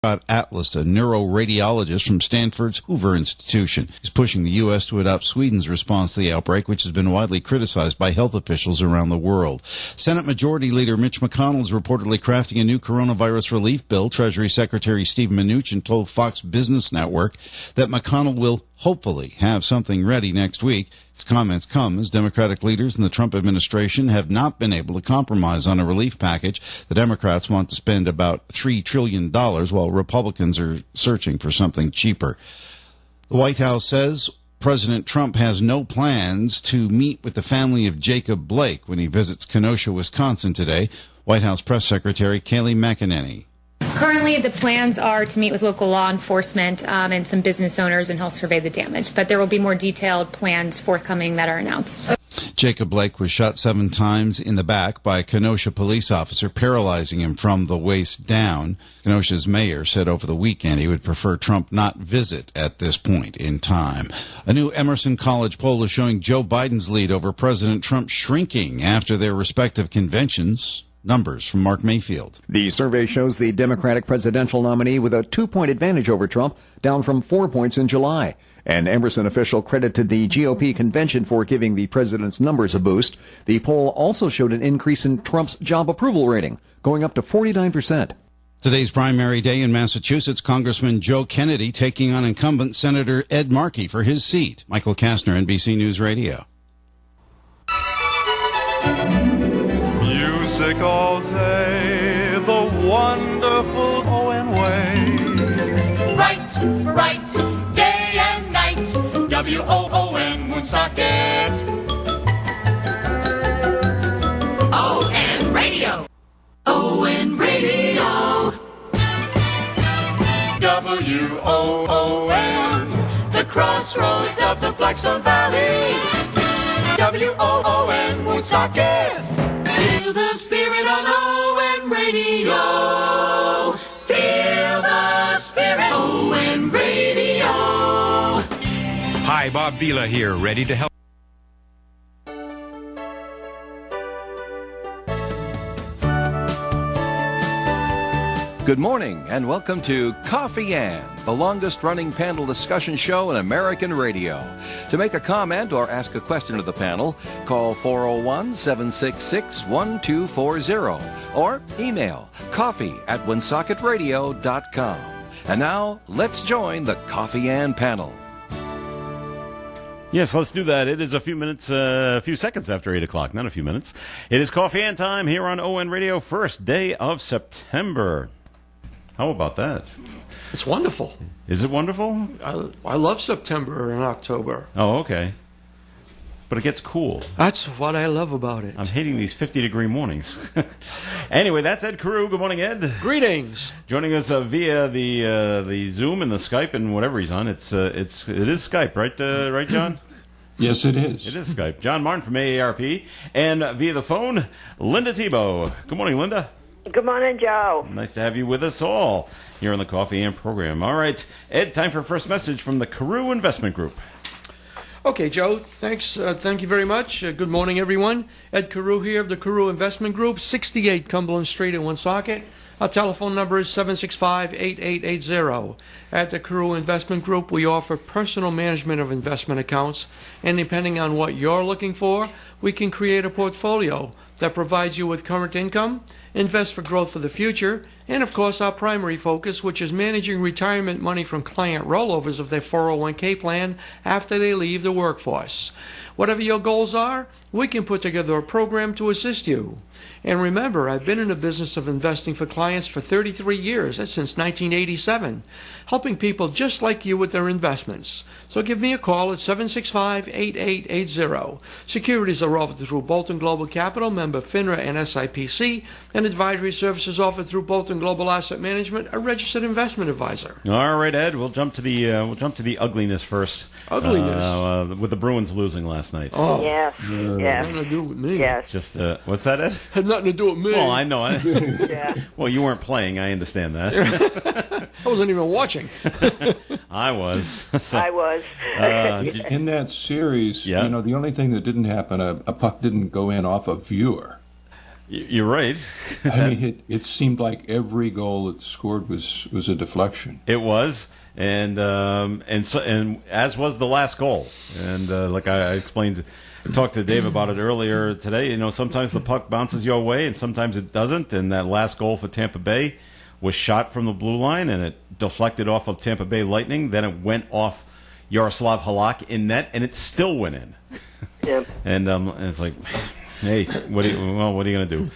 Scott Atlas, a neuroradiologist from Stanford's Hoover Institution, is pushing the U.S. to adopt Sweden's response to the outbreak, which has been widely criticized by health officials around the world. Senate Majority Leader Mitch McConnell is reportedly crafting a new coronavirus relief bill. Treasury Secretary Steve Mnuchin told Fox Business Network that McConnell will hopefully have something ready next week. His comments come as Democratic leaders in the Trump administration have not been able to compromise on a relief package. The Democrats want to spend about $3 trillion, while Republicans are searching for something cheaper. The White House says President Trump has no plans to meet with the family of Jacob Blake when he visits Kenosha, Wisconsin today. White House Press Secretary Kayleigh McEnany. Currently, the plans are to meet with local law enforcement and some business owners, and he'll survey the damage. But there will be more detailed plans forthcoming that are announced. Jacob Blake was shot 7 times in the back by a Kenosha police officer, paralyzing him from the waist down. Kenosha's mayor said over the weekend he would prefer Trump not visit at this point in time. A new Emerson College poll is showing Joe Biden's lead over President Trump shrinking after their respective conventions. Numbers from Mark Mayfield. The survey shows the Democratic presidential nominee with a 2-point advantage over Trump, down from 4 points in July. An Emerson official credited the GOP convention for giving the president's numbers a boost. The poll also showed an increase in Trump's job approval rating, going up to 49%. Today's primary day in Massachusetts. Congressman Joe Kennedy taking on incumbent Senator Ed Markey for his seat. Michael Kastner, NBC News Radio. Music all day, the wonderful Owen Way. Right, day and night, W-O-O-N, Woonsocket. O-N Radio. O-N Radio. W-O-O-N, the crossroads of the Blackstone Valley. W-O-O-N, Woonsocket. Feel the spirit on ON Radio. Feel the spirit. ON Radio. Hi, Bob Vila here, ready to help. Good morning, and welcome to Coffee Ann, the longest-running panel discussion show in American radio. To make a comment or ask a question of the panel, call 401-766-1240 or email coffee@woonsocketradio.com. And now, let's join the Coffee Ann panel. Yes, let's do that. It is a few seconds after 8 o'clock, not a few minutes. It is Coffee Ann time here on ON Radio, first day of September. How about that? It's wonderful. Is it wonderful? I love September and October. Oh, okay. But it gets cool. That's what I love about it. I'm hating these 50-degree mornings. Anyway, that's Ed Carew. Good morning, Ed. Greetings. Joining us via the Zoom and the Skype and whatever he's on. It is Skype, right? Right, John? Yes, it is. It is Skype. John Martin from AARP, and via the phone, Linda Tebow. Good morning, Linda. Good morning, Joe. Nice to have you with us all here on the Coffee Ann program. All right, Ed, time for first message from the Carew Investment Group. Okay, Joe, thanks. Thank you very much. Good morning, everyone. Ed Carew here of the Carew Investment Group, 68 Cumberland Street in Woonsocket. Our telephone number is 765-8880. At the Carew Investment Group, we offer personal management of investment accounts, and depending on what you're looking for, we can create a portfolio that provides you with current income, invest for growth for the future, and of course our primary focus, which is managing retirement money from client rollovers of their 401k plan after they leave the workforce. Whatever your goals are, we can put together a program to assist you. And remember, I've been in the business of investing for clients for 33 years, that's since 1987, helping people just like you with their investments. So give me a call at 765-8880. Securities are offered through Bolton Global Capital, member FINRA and SIPC, and advisory services offered through Bolton Global Asset Management, a registered investment advisor. All right, Ed, we'll jump to the ugliness first. Ugliness? With the Bruins losing last night. Oh, yes. Nothing to do with me. Yes. Just what's that, Ed? Had nothing to do with me. Well, I know. Yeah. Well, you weren't playing. I understand that. I wasn't even watching. I was. So, I was. In that series, Yeah. the only thing that didn't happen, a puck didn't go in off a viewer. You're right. I mean, it seemed like every goal that scored was a deflection. It was, and as was the last goal. And like I explained, talked to Dave about it earlier today. You know, sometimes the puck bounces your way, and sometimes it doesn't. And that last goal for Tampa Bay was shot from the blue line, and it deflected off of Tampa Bay Lightning. Then it went off Yaroslav Halak in net, and it still went in. Yep. And it's like, hey, what are you going to do?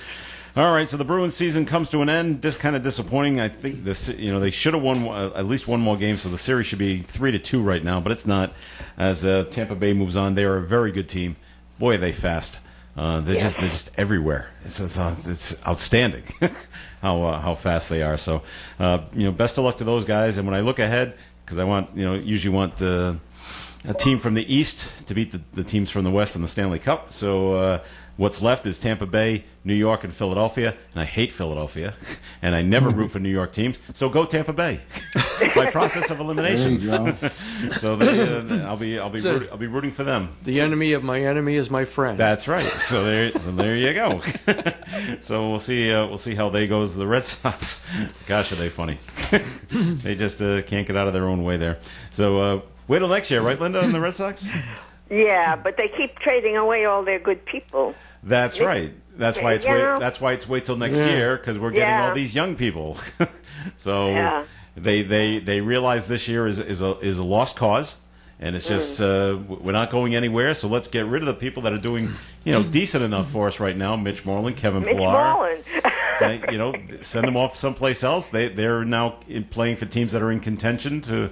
All right, so the Bruins season comes to an end. Just kind of disappointing. I think they should have won at least one more game, so the series should be 3-2 right now, but it's not. As Tampa Bay moves on, they are a very good team. Boy, are they fast. They're just everywhere. It's outstanding how fast they are. So best of luck to those guys. And when I look ahead, because I usually want a team from the East to beat the teams from the West in the Stanley Cup. So what's left is Tampa Bay, New York, and Philadelphia. And I hate Philadelphia, and I never root for New York teams. So go Tampa Bay by process of elimination. So I'll be rooting for them. The enemy of my enemy is my friend. That's right. So there you go. So we'll see how they goes. The Red Sox, gosh, are they funny? They just can't get out of their own way there. So wait till next year, right, Linda, and the Red Sox? Yeah, but they keep trading away all their good people. That's right. That's why it's wait till next year, because we're getting all these young people. So they realize this year is a lost cause, and it's just we're not going anywhere. So let's get rid of the people that are doing decent enough for us right now. Mitch Moreland, Kevin Pillar. Send them off someplace else. They're now playing for teams that are in contention to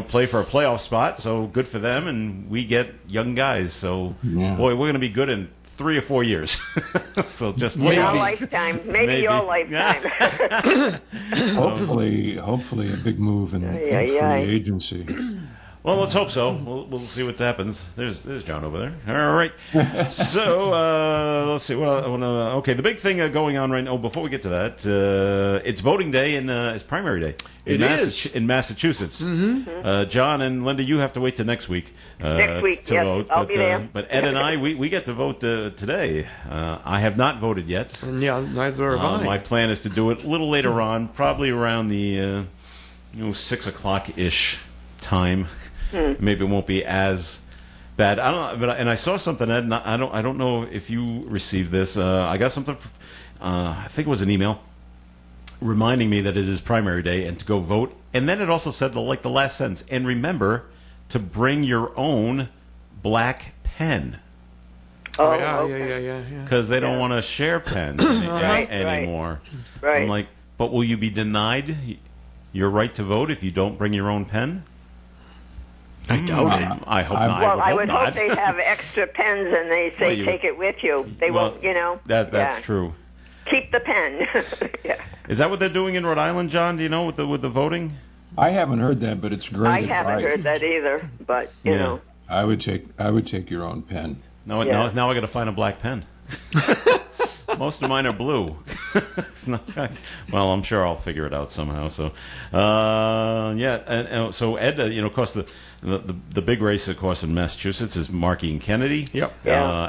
play for a playoff spot. So good for them, and we get young guys. So boy, we're going to be good in 3 or 4 years. So just maybe your lifetime. Maybe your lifetime. Hopefully a big move in free agency. Well, let's hope so. We'll see what happens. There's John over there. All right. So let's see. Okay, the big thing going on right now. Before we get to that, it's voting day and it's primary day in Massachusetts. Mm-hmm. John and Linda, you have to wait till next week. Next week, to vote. I'll be there. But Ed and I, we get to vote today. I have not voted yet. Yeah, neither have I. My plan is to do it a little later on, probably around the 6 o'clock ish time. Maybe it won't be as bad. I don't know, and I saw something, Ed. And I don't know if you received this. I got something. I think it was an email reminding me that it is primary day and to go vote. And then it also said the last sentence. And remember to bring your own black pen. Oh yeah. Because they don't want to share pens anymore. Right. I'm like, but will you be denied your right to vote if you don't bring your own pen? I doubt it. I hope not. Well, I would hope they have extra pens and they say take it with you. They won't, That's true. Keep the pen. Yeah. Is that what they're doing in Rhode Island, John? Do you know with the voting? I haven't heard that, but it's great. I haven't heard that either, but you know. I would take your own pen. Now I got to find a black pen. Most of mine are blue. Well, I'm sure I'll figure it out somehow. So, and so Ed, of course, the big race, of course, in Massachusetts is Markey and Kennedy. Yep.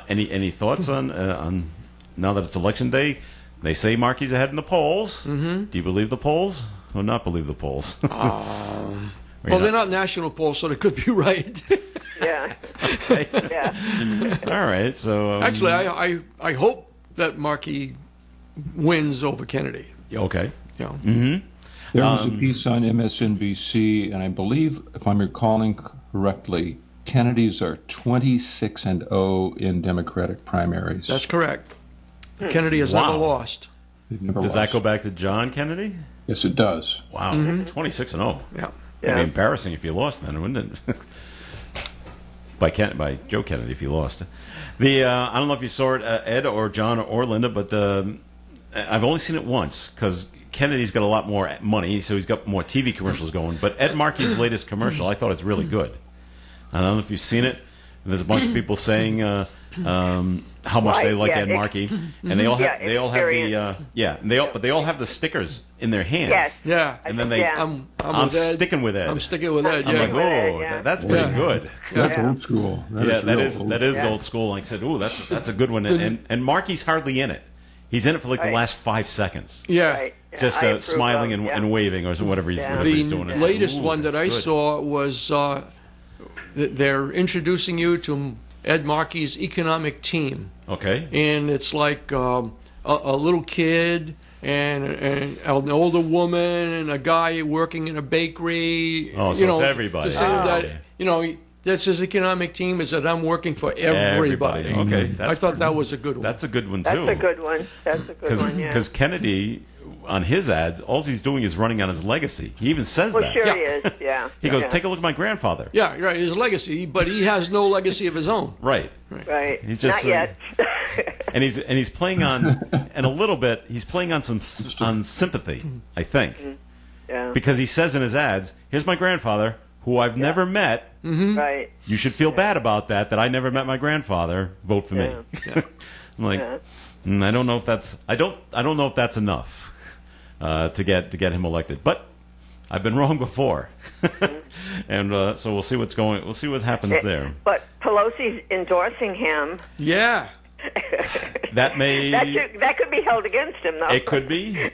Any thoughts on now that it's election day? They say Markey's ahead in the polls. Mm-hmm. Do you believe the polls or not believe the polls? Well, they're not national polls, so they could be right. Yeah. Okay. Yeah. All right. So actually, I hope that Markey wins over Kennedy. Okay. Yeah. Mm-hmm. There was a piece on MSNBC, and I believe, if I'm recalling correctly, Kennedys are 26-0 in Democratic primaries. That's correct. Kennedy has never lost. Does that go back to John Kennedy? Yes, it does. Wow, 26-0. Yeah. It'd be embarrassing if you lost then, wouldn't it? by Joe Kennedy if you lost. I don't know if you saw it, Ed or John or Linda, but I've only seen it once because Kennedy's got a lot more money, so he's got more TV commercials going. But Ed Markey's latest commercial, I thought it's really good. I don't know if you've seen it. There's a bunch of people saying how much they like Ed Markey, and they all have they all have the stickers in their hands. Yes. Yeah. And then I'm sticking with Ed. I'm sticking with Ed. I'm Yeah. like, that's pretty good. That's old school. That is old school. Like I said, that's a good one. And Markey's hardly in it. He's in it for like the last 5 seconds. Yeah. Right. Just I approve smiling of, and waving or whatever he's, whatever The he's doing. It's latest like, one that I that's good. saw was they're introducing you to Ed Markey's economic team. Okay. And it's like a little kid and an older woman and a guy working in a bakery. Oh, so it's everybody. To say that, that's his economic team, is that I'm working for everybody. Okay. I thought that was a good one. That's a good one, too. That's a good one. That's a good one, yeah. Because Kennedy, on his ads, all he's doing is running on his legacy. He even says Well, that. sure he is, yeah. He goes, Yeah. take a look at my grandfather. Yeah, right, his legacy, but he has no legacy of his own. Right. Right. He's just, Not yet. and he's playing on, and a little bit, he's playing on on sympathy, I think. Yeah. Because he says in his ads, here's my grandfather, who I've never met. Right. You should feel bad about that I never met my grandfather. Vote for me. I'm like, I don't know if that's I don't know if that's enough to get him elected. But I've been wrong before, and so we'll see We'll see what happens there. But Pelosi's endorsing him. Yeah. That may that could be held against him, though. It could be.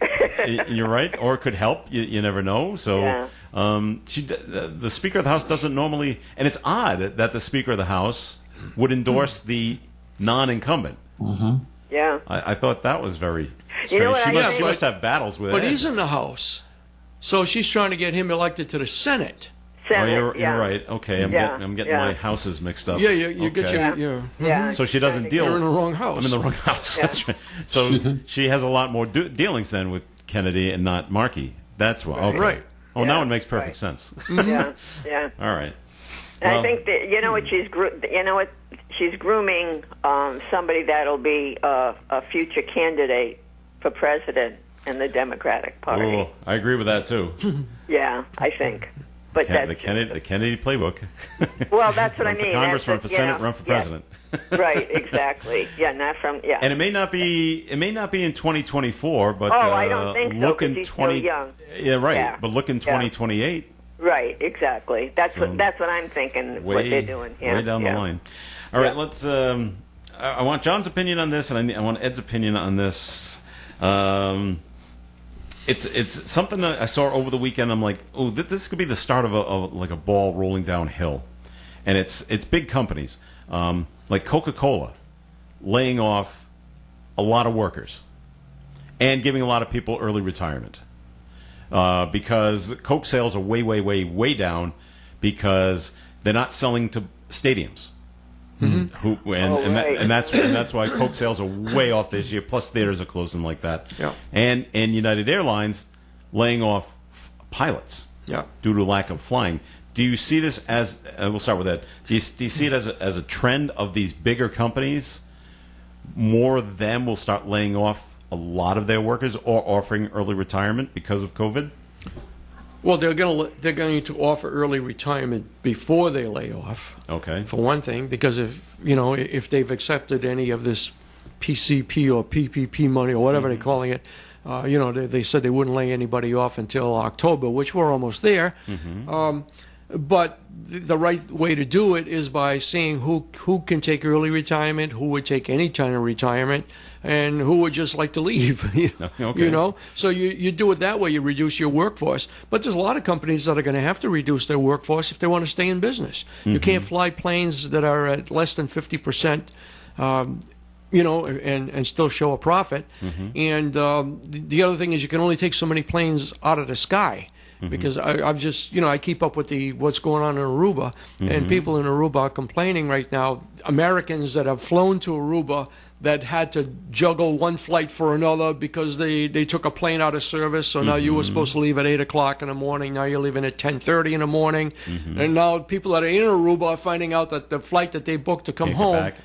You're right, or it could help. You never know. So, the Speaker of the House doesn't normally, and it's odd that the Speaker of the House would endorse the non-incumbent. Mm-hmm. Yeah. I thought that was very strange. You know what She must have battles with it. But he's in the House, so she's trying to get him elected to the Senate. Senate, you're right. Okay, I'm getting my houses mixed up. Yeah, you get Okay. your So she doesn't deal. You're in the wrong house. I'm in the wrong house. That's right. So she has a lot more dealings then with Kennedy and not Markey. That's why. Okay. Right. Oh, now it makes perfect sense. Yeah. Yeah. All right. And Well- I think that she's grooming somebody that'll be a future candidate for president in the Democratic Party. Oh, I agree with that too. Yeah, I think. But The Kennedy playbook. Well, that's what I Run for mean. Congress, That's run for Senate, run for president. Right, exactly. Yeah, not from And it may not be in 2024, but Oh, I don't think so, look 'cause in he's still young. Yeah, right. Yeah. But look in 2028. Right, exactly. That's what I'm thinking. What they're doing. Yeah, way down the yeah. line. All right, let's. I want John's opinion on this, and I want Ed's opinion on this. It's something that I saw over the weekend. I'm like, oh, this could be the start of a ball rolling downhill, and it's big companies like Coca-Cola laying off a lot of workers and giving a lot of people early retirement because Coke sales are way down because they're not selling to stadiums. Mm-hmm. And that's why Coke sales are way off this year. Plus, theaters are closing like that. Yeah. And United Airlines laying off pilots. Yeah. Due to lack of flying. Do you see this as? We'll start with that. Do you see it as a trend of these bigger companies? More of them will start laying off a lot of their workers or offering early retirement because of COVID. Well, they're going to offer early retirement before they lay off. Okay. For one thing, because if they've accepted any of this PCP or PPP money or whatever they're calling it, they said they wouldn't lay anybody off until October, which we're almost there. But the right way to do it is by seeing who can take early retirement, who would take any kind of retirement, and who would just like to leave. Okay. So you do it that way. You reduce your workforce. But there's a lot of companies that are going to have to reduce their workforce if they want to stay in business. You can't fly planes that are at less than 50%. And still show a profit. And the other thing is you can only take so many planes out of the sky. Because I'm just, I keep up with what's going on in Aruba, and people in Aruba are complaining right now. Americans that have flown to Aruba that had to juggle one flight for another because they took a plane out of service. So now you were supposed to leave at 8 o'clock in the morning. Now you're leaving at 10:30 in the morning, and now people that are in Aruba are finding out that the flight that they booked to come Can't get home. back.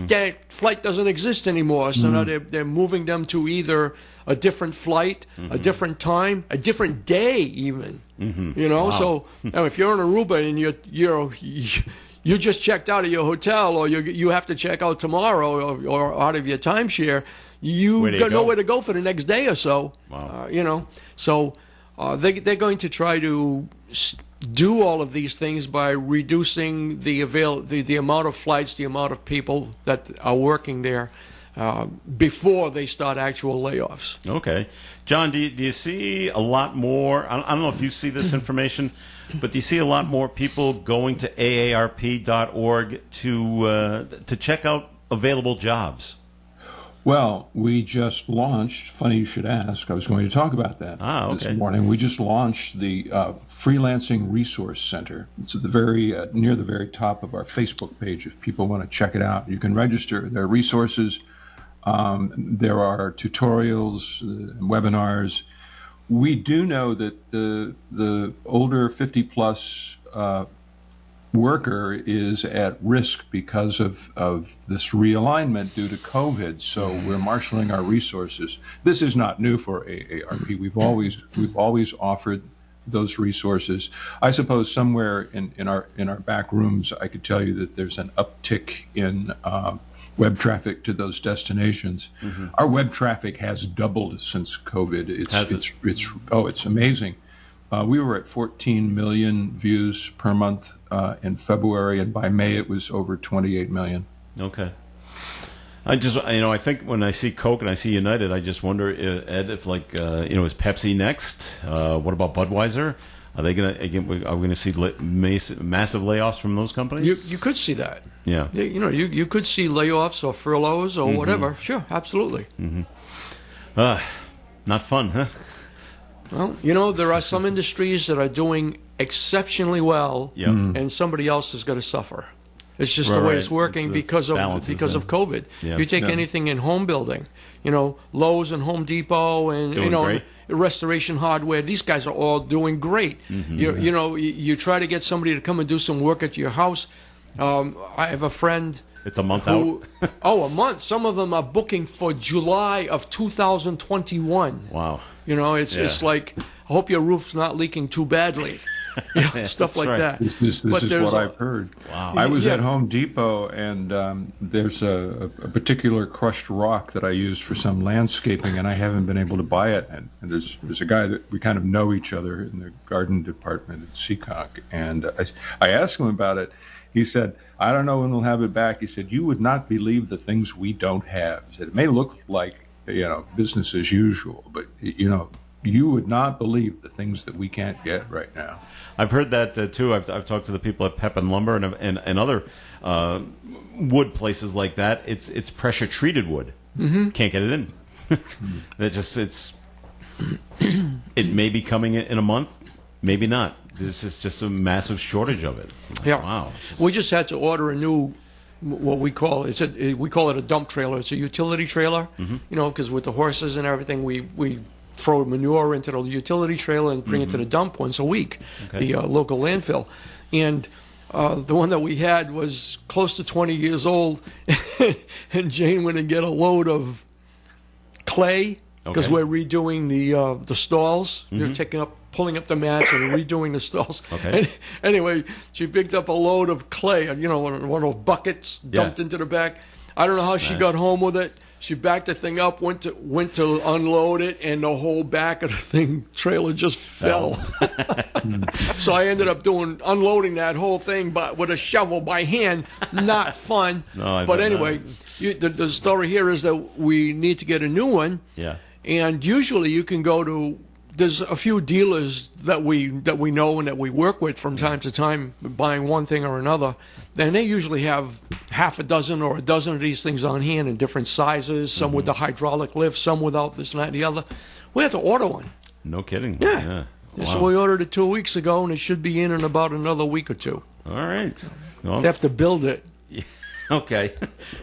That flight doesn't exist anymore, so now they're moving them to either a different flight, a different time, a different day, even. Wow. So if you're in Aruba and you just checked out of your hotel, or you have to check out tomorrow, or out of your timeshare, you got nowhere to go for the next day or so. Wow. So they're going to try to do all of these things by reducing the amount of flights, the amount of people that are working there. before they start actual layoffs. Okay. John, do you see a lot more, I don't know if you see this information, but do you see a lot more people going to AARP.org to check out available jobs? Well, we just launched, funny you should ask, I was going to talk about that this morning. We just launched the Freelancing Resource Center. It's at the very near the very top of our Facebook page if people want to check it out. You can register. There are resources. There are tutorials, webinars. We do know that the older 50-plus worker is at risk because of this realignment due to COVID. So we're marshaling our resources. This is not new for AARP. We've always offered those resources. I suppose somewhere in our back rooms, I could tell you that there's an uptick in web traffic to those destinations. Mm-hmm. Our web traffic has doubled since COVID. It's amazing. We were at 14 million views per month in February, and by May it was over 28 million. Okay. I think when I see Coke and I see United, I just wonder, Ed, if is Pepsi next? What about Budweiser? Are we going to see massive layoffs from those companies? You could see that. Yeah. You could see layoffs or furloughs or whatever. Sure, absolutely. Mm-hmm. Not fun, huh? Well, there are some industries that are doing exceptionally well, and somebody else is going to suffer. It's just the way it's working because of COVID. Yep. You take anything in home building, Lowe's and Home Depot and Restoration Hardware. These guys are all doing great. Mm-hmm. You try to get somebody to come and do some work at your house. I have a friend. It's a month out. A month. Some of them are booking for July of 2021. Wow. It's like, I hope your roof's not leaking too badly. Stuff like that. This is what I've heard. Wow. I was at Home Depot, and there's a particular crushed rock that I use for some landscaping, and I haven't been able to buy it. And there's a guy that we kind of know each other in the garden department at Seacock, and I asked him about it. He said, I don't know when we'll have it back. He said, you would not believe the things we don't have. He said, it may look like, business as usual, but, you would not believe the things that we can't get right now. I've heard that, too. I've talked to the people at Pepin Lumber and other wood places like that. It's pressure-treated wood. Mm-hmm. Can't get it in. It may be coming in a month, maybe not. This is just a massive shortage of it. Yeah. Wow. We just had to order a new, what we call it a dump trailer. It's a utility trailer, because with the horses and everything, we throw manure into the utility trailer and bring it to the dump once a week, the local landfill. And the one that we had was close to 20 years old, and Jane went and get a load of clay because we're redoing the stalls. You're pulling up the mats and redoing the stalls. Okay. And anyway, she picked up a load of clay, one of those buckets, dumped into the back. I don't know how she got home with it. She backed the thing up, went to unload it, and the whole back of the trailer just fell. So I ended up unloading that whole thing, but with a shovel by hand. Not fun. No, but anyway, the story here is that we need to get a new one. Yeah. And usually you can go to. There's a few dealers that we know and that we work with from time to time, buying one thing or another. Then they usually have half a dozen or a dozen of these things on hand in different sizes, some with the hydraulic lift, some without this and that and the other. We have to order one. No kidding. Yeah. Wow. So we ordered it 2 weeks ago, and it should be in about another week or two. All right. Well, they have to build it. Okay.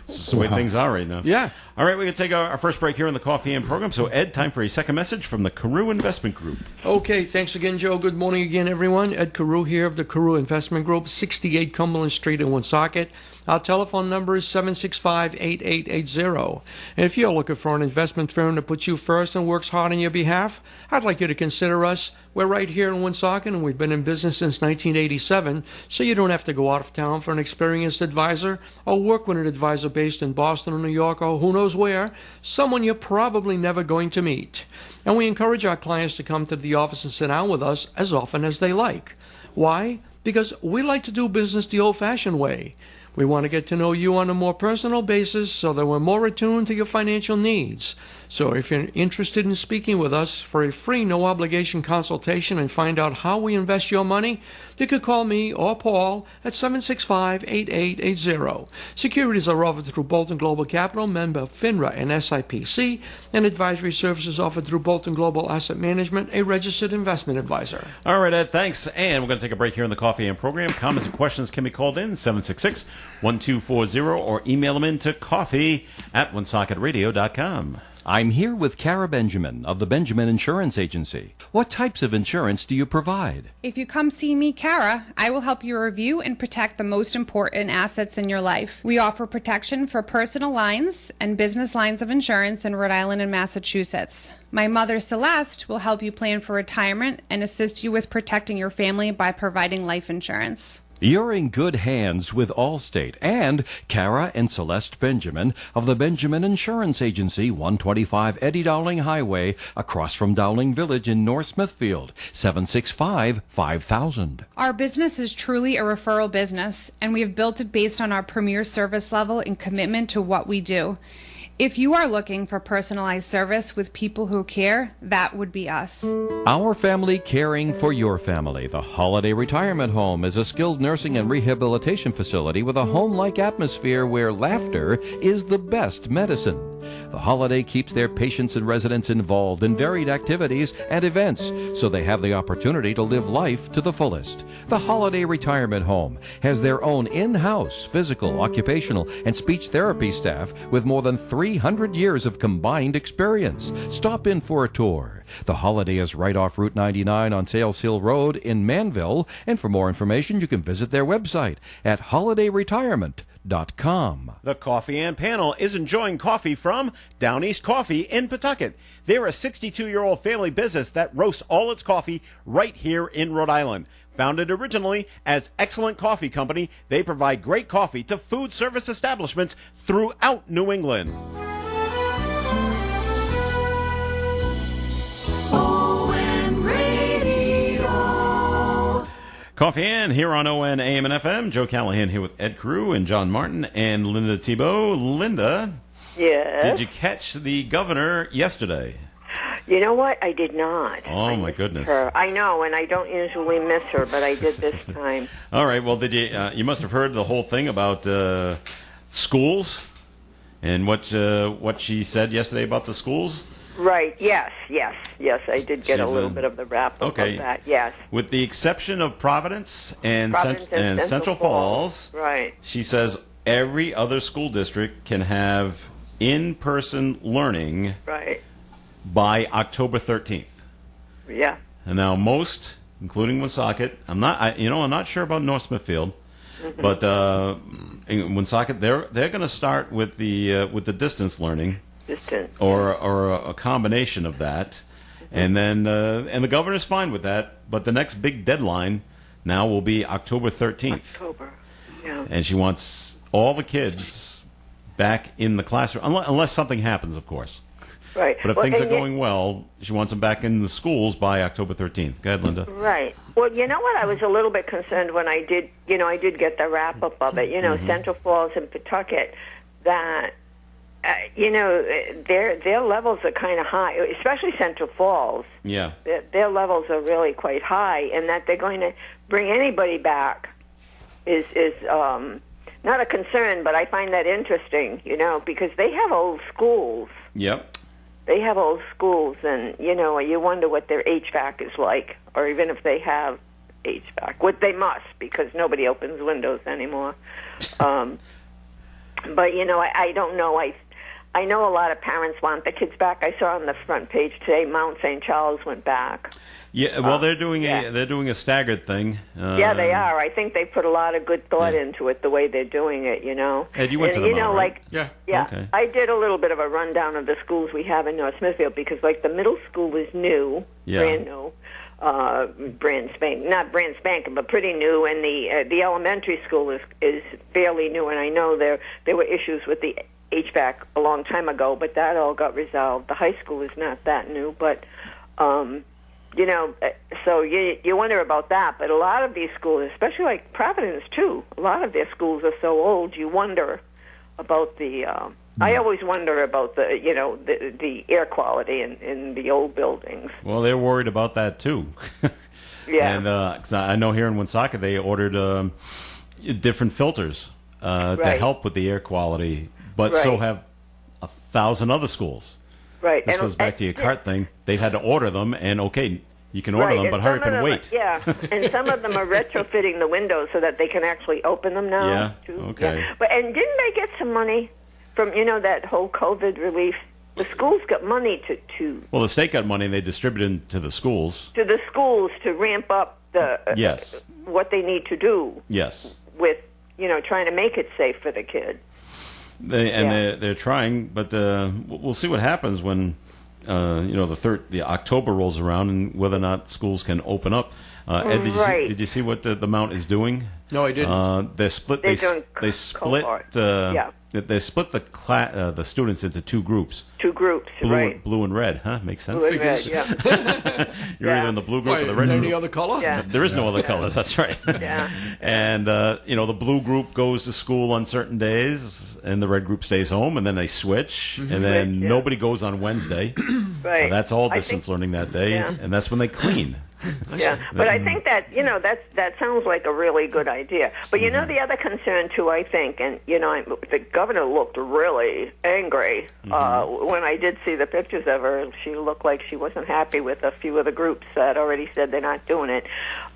That's the way things are right now. Yeah. All right, we're going to take our first break here on the Coffee and program. So, Ed, time for a second message from the Carew Investment Group. Okay, thanks again, Joe. Good morning again, everyone. Ed Carew here of the Carew Investment Group, 68 Cumberland Street in Woonsocket. Our telephone number is 765-8880. And if you're looking for an investment firm that puts you first and works hard on your behalf, I'd like you to consider us. We're right here in Woonsocket, and we've been in business since 1987, so you don't have to go out of town for an experienced advisor or work with an advisor based in Boston or New York or who knows where, someone you're probably never going to meet. And we encourage our clients to come to the office and sit down with us as often as they like. Why? Because we like to do business the old-fashioned way. We want to get to know you on a more personal basis so that we're more attuned to your financial needs. So if you're interested in speaking with us for a free, no-obligation consultation and find out how we invest your money, you could call me or Paul at 765-8880. Securities are offered through Bolton Global Capital, member FINRA and SIPC, and advisory services offered through Bolton Global Asset Management, a registered investment advisor. All right, Ed, thanks. And we're going to take a break here in the Coffee and program. Comments and questions can be called in 766-1240 or email them in to coffee@OneSocketRadio.com. I'm here with Kara Benjamin of the Benjamin Insurance Agency. What types of insurance do you provide? If you come see me, Kara, I will help you review and protect the most important assets in your life. We offer protection for personal lines and business lines of insurance in Rhode Island and Massachusetts. My mother, Celeste, will help you plan for retirement and assist you with protecting your family by providing life insurance. You're in good hands with Allstate and Kara and Celeste Benjamin of the Benjamin Insurance Agency, 125 Eddie Dowling Highway, across from Dowling Village in North Smithfield, 765-5000. Our business is truly a referral business, and we have built it based on our premier service level and commitment to what we do. If you are looking for personalized service with people who care, that would be us. Our family caring for your family. The Holiday Retirement Home is a skilled nursing and rehabilitation facility with a home-like atmosphere where laughter is the best medicine. The Holiday keeps their patients and residents involved in varied activities and events so they have the opportunity to live life to the fullest. The Holiday Retirement Home has their own in-house physical, occupational, and speech therapy staff with more than 300 years of combined experience. Stop in for a tour. The Holiday is right off Route 99 on Sales Hill Road in Manville, and for more information you can visit their website at holidayretirement.com. The Coffee and Panel is enjoying coffee from Down East Coffee in Pawtucket. They're a 62-year-old family business that roasts all its coffee right here in Rhode Island. Founded originally as Excellent Coffee Company, they provide great coffee to food service establishments throughout New England. ON Radio. Coffee and here on ON AM and FM. Joe Callahan here with Ed Carew and John Martin and Linda Thibault. Linda, yes. Did you catch the governor yesterday? You know what? I did not. Oh, my goodness. Her. I know, and I don't usually miss her, but I did this time. All right. Well, did you? You must have heard the whole thing about schools and what she said yesterday about the schools. Right. Yes. I did get a little bit of the wrap up of that. Yes. With the exception of Providence and Central Falls, right? She says every other school district can have in-person learning. Right. By October 13th. Yeah. And now most, including Woonsocket, I'm not sure about North Smithfield, but in Woonsocket they're going to start with the distance learning, or a combination of that, and then and the governor's fine with that. But the next big deadline now will be October 13th. October. Yeah. And she wants all the kids back in the classroom, unless something happens, of course. Right. But if things are going well, she wants them back in the schools by October 13th. Go ahead, Linda. Right. Well, you know what? I was a little bit concerned when I did get the wrap-up of it. Central Falls and Pawtucket, that, their levels are kind of high, especially Central Falls. Yeah. Their levels are really quite high, and that they're going to bring anybody back is not a concern, but I find that interesting, because they have old schools. Yep. They have old schools, and, you wonder what their HVAC is like, or even if they have HVAC, what they must, because nobody opens windows anymore. But, I don't know. I know a lot of parents want the kids back. I saw on the front page today Mount St. Charles went back. Yeah, well, they're doing a staggered thing. Yeah, they are. I think they put a lot of good thought into it, the way they're doing it, Ed, you went to the Mount, right? Yeah. Okay. I did a little bit of a rundown of the schools we have in North Smithfield, because, the middle school is new, brand new, not brand spanking, but pretty new, and the elementary school is fairly new, and I know there were issues with the HVAC a long time ago, but that all got resolved. The high school is not that new, but so you wonder about that. But a lot of these schools, especially like Providence too, a lot of their schools are so old. You wonder about the. I always wonder about the air quality in the old buildings. Well, they're worried about that too. Yeah. And 'cause I know here in Woonsocket they ordered different filters to help with the air quality, but so have 1,000 other schools. Right. This goes back to your cart thing. They've had to order them, and you can order them, but hurry up and wait. Yeah, and some of them are retrofitting the windows so that they can actually open them now. Yeah, too. okay. Yeah. But didn't they get some money from that whole COVID relief? The schools got money to Well, the state got money, and they distributed it to the schools. To the schools to ramp up the yes what they need to do. Yes. With trying to make it safe for the kid. They're trying, but we'll see what happens when the October rolls around and whether or not schools can open up. Ed, did you see what the Mount is doing? No, I didn't. They split. They split. They split the students into two groups. Two groups, right? Blue and red, huh? Makes sense. Blue and red, yeah. You're either in the blue group or the red group. Any other color? Yeah. There is no other colors. That's right. Yeah. And the blue group goes to school on certain days, and the red group stays home, and then they switch, and then nobody goes on Wednesday. Right. That's all distance learning that day, and that's when they clean. Yeah, but I think that that sounds like a really good idea. But the other concern too, I think, and the governor looked really angry when I did see the pictures of her. She looked like she wasn't happy with a few of the groups that already said they're not doing it.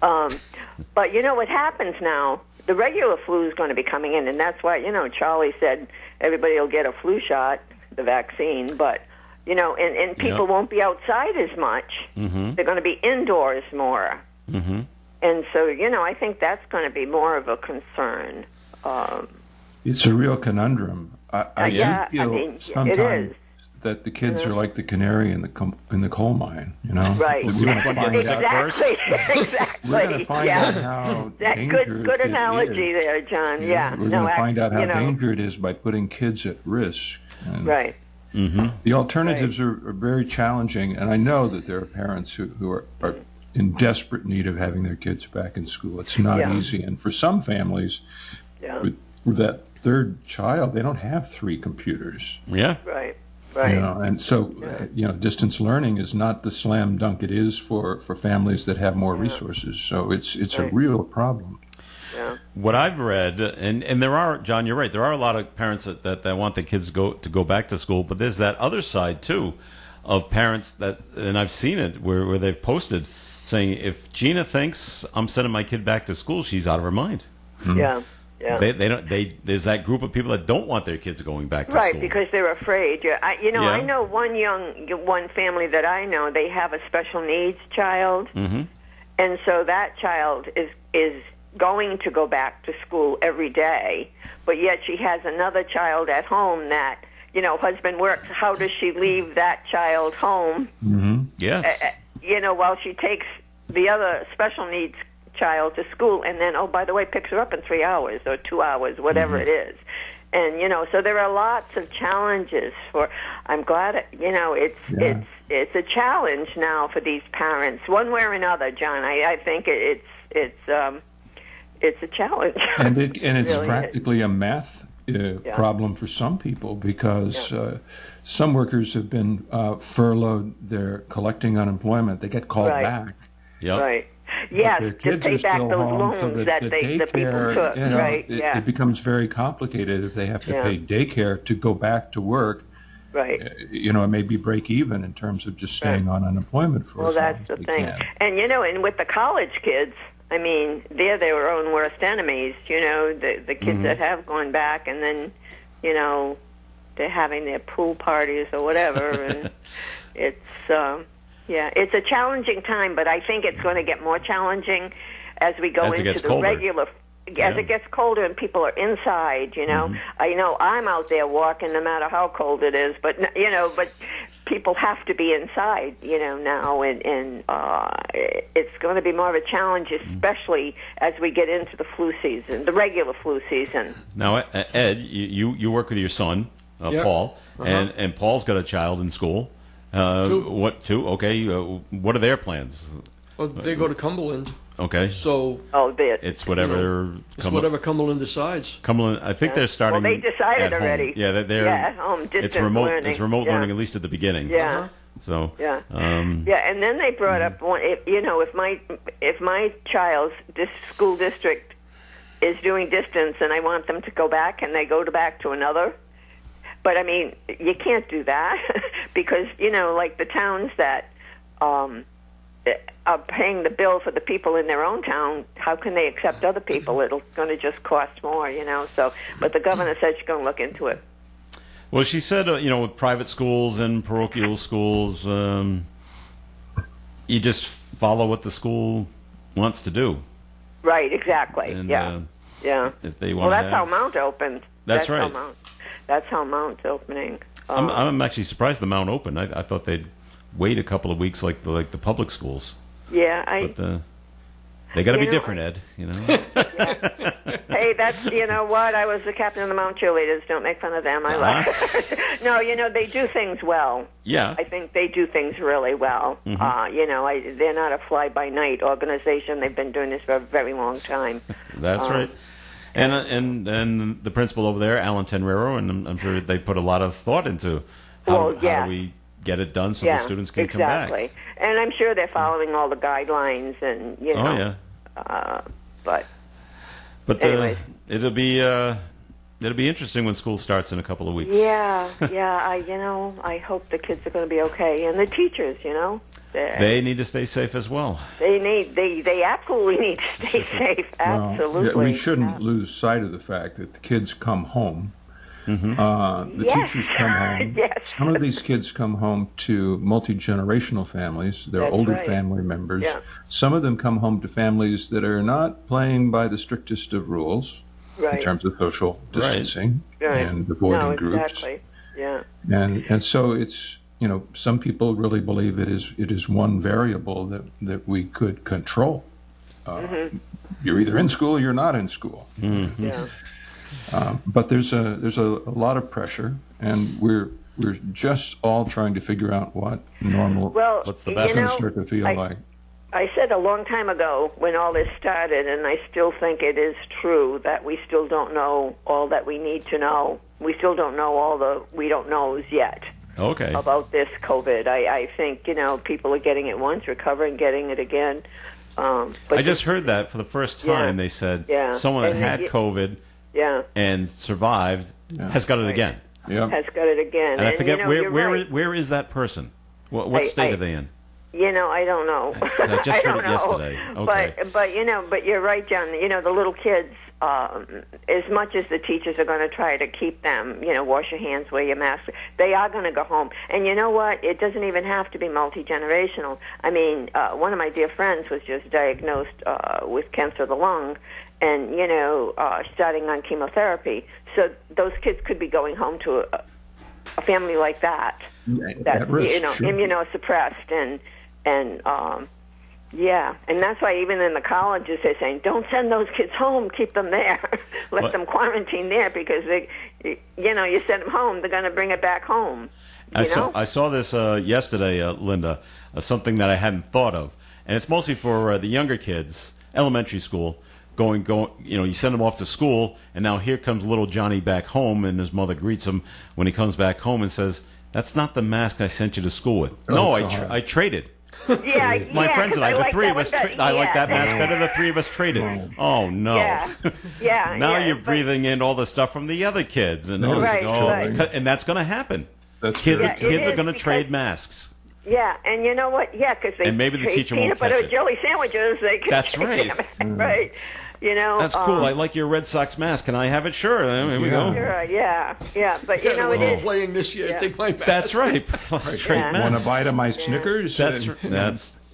But what happens now? The regular flu is going to be coming in, and that's why Charlie said everybody will get a flu shot, the vaccine, but. And people won't be outside as much. Mm-hmm. They're going to be indoors more. Mm-hmm. And so, I think that's going to be more of a concern. It's a real conundrum. I feel sometimes it is. That the kids are like the canary in the coal mine, Right. We're going to find exactly. We're going to find out how dangerous good analogy there, John. Yeah. We're going to find out how dangerous it is by putting kids at risk. Right. Mm-hmm. The alternatives are very challenging, and I know that there are parents who are in desperate need of having their kids back in school. It's not easy, and for some families, with that third child, they don't have 3 computers. Yeah. Right. And so, distance learning is not the slam dunk it is for families that have more resources. So it's a real problem. Yeah. What I've read, and there are, John, you're right, there are a lot of parents that want their kids to go back to school, but there's that other side, too, of parents and I've seen it, where they've posted saying, if Gina thinks I'm sending my kid back to school, she's out of her mind. Mm-hmm. Yeah. Yeah. There's that group of people that don't want their kids going back to school. Right, because they're afraid. I know one family that I know, they have a special needs child, and so that child is going to go back to school every day, but yet she has another child at home that, husband works. How does she leave that child home? Mm-hmm. Yes. While she takes the other special needs child to school and then, oh, by the way, picks her up in 3 hours or 2 hours, whatever it is. And, so there are lots of challenges I'm glad, it's a challenge now for these parents, one way or another, John. I think it's a challenge. And it's really practically a math problem for some people because some workers have been furloughed. They're collecting unemployment. They get called back. Yep. Right. Yes, to pay back those loans so that the people took. It becomes very complicated if they have to pay daycare to go back to work. Right. It may be break even in terms of just staying on unemployment for as long as they can. Well, that's the thing. And, and with the college kids, I mean, they're their own worst enemies, the kids that have gone back and then, they're having their pool parties or whatever. And it's, it's a challenging time, but I think it's going to get more challenging as we go into the regular. As it gets colder and people are inside, I know I'm out there walking no matter how cold it is, but but people have to be inside, now, and it's going to be more of a challenge, especially as we get into the flu season, the regular flu season. Now, Ed, you work with your son, Paul, and Paul's got a child in school. What, two? Okay. What are their plans? Well, they go to Cumberland. Okay. So it's whatever. Whatever Cumberland decides. Cumberland, I think they're starting. Well, they decided at already. Home. Yeah, they're at home. It's remote. It's remote learning, at least at the beginning. Yeah. So. Yeah. And then they brought up one. If my child's school district is doing distance, and I want them to go back, and they go back to another. But I mean, you can't do that because like the towns that are paying the bill for the people in their own town, how can they accept other people? It's going to just cost more, So, but the governor said she's going to look into it. Well, she said, with private schools and parochial schools, you just follow what the school wants to do. Right. Exactly. And, yeah. If they want. Well, that's how Mount opened. That's right. That's how Mount's opening. I'm actually surprised the Mount opened. I thought they'd wait a couple of weeks like the public schools. Yeah, but they got to be different, Ed. Yeah. Hey, that's what I was the captain of the Mount cheerleaders. Don't make fun of them. I love. No, they do things well. Yeah, I think they do things really well. Mm-hmm. They're not a fly-by-night organization. They've been doing this for a very long time. That's right. And the principal over there, Alan Tenrero, and I'm sure they put a lot of thought into how do we get it done so the students can come back. Exactly. And I'm sure they're following all the guidelines and, Oh, yeah. But anyways. It'll be interesting when school starts in a couple of weeks. Yeah. I hope the kids are going to be okay. And the teachers, they need to stay safe as well. They absolutely need to stay safe. Absolutely. Well, we shouldn't lose sight of the fact that the kids come home. Mm-hmm. The teachers come home. Yes. Some of these kids come home to multi-generational families. They're older family members. Yeah. Some of them come home to families that are not playing by the strictest of rules in terms of social distancing and avoiding groups. Exactly. Yeah. And so it's some people really believe it is one variable that we could control. You're either in school or you're not in school. Mm-hmm. Yeah. But there's a lot of pressure, and we're just all trying to figure out what normal. Well, what's the best start to feel like. I said a long time ago when all this started, and I still think it is true that we still don't know all that we need to know. We still don't know all the we don't knows yet. Okay. About this COVID, I think people are getting it once, recovering, getting it again. But I just heard that for the first time. They said someone that had COVID. Yeah. And survived has got it again. Yeah. Has got it again. And I forget where is that person? What state are they in? I don't know. I just heard it yesterday. Okay. But you're right, John. The little kids, as much as the teachers are going to try to keep them, wash your hands, wear your mask, they are going to go home. And you know what? It doesn't even have to be multi-generational. I mean, one of my dear friends was just diagnosed with cancer of the lung, and starting on chemotherapy. So those kids could be going home to a family like that, that's immunosuppressed, and and that's why even in the colleges they're saying don't send those kids home, keep them there, let them quarantine there, because you send them home, they're going to bring it back home. I saw this yesterday, Linda, something that I hadn't thought of, and it's mostly for the younger kids, elementary school. Going, you send him off to school, and now here comes little Johnny back home, and his mother greets him when he comes back home and says, "That's not the mask I sent you to school with." No, I traded. Yeah, my friends and I, the three of us, I like that mask better. The three of us traded. Oh no! Yeah. Now you're breathing in all the stuff from the other kids, and and that's going to happen. Kids are going to trade masks. Yeah, and you know what? Yeah, because they maybe the teacher won't peanut butter catch jelly sandwiches. They can That's right. Right. That's cool. I like your Red Sox mask. Can I have it? Sure. Here we go. Sure. Yeah. But it is playing this year. Take my mask. That's right. Straight mask. Want a bite of my Snickers? That's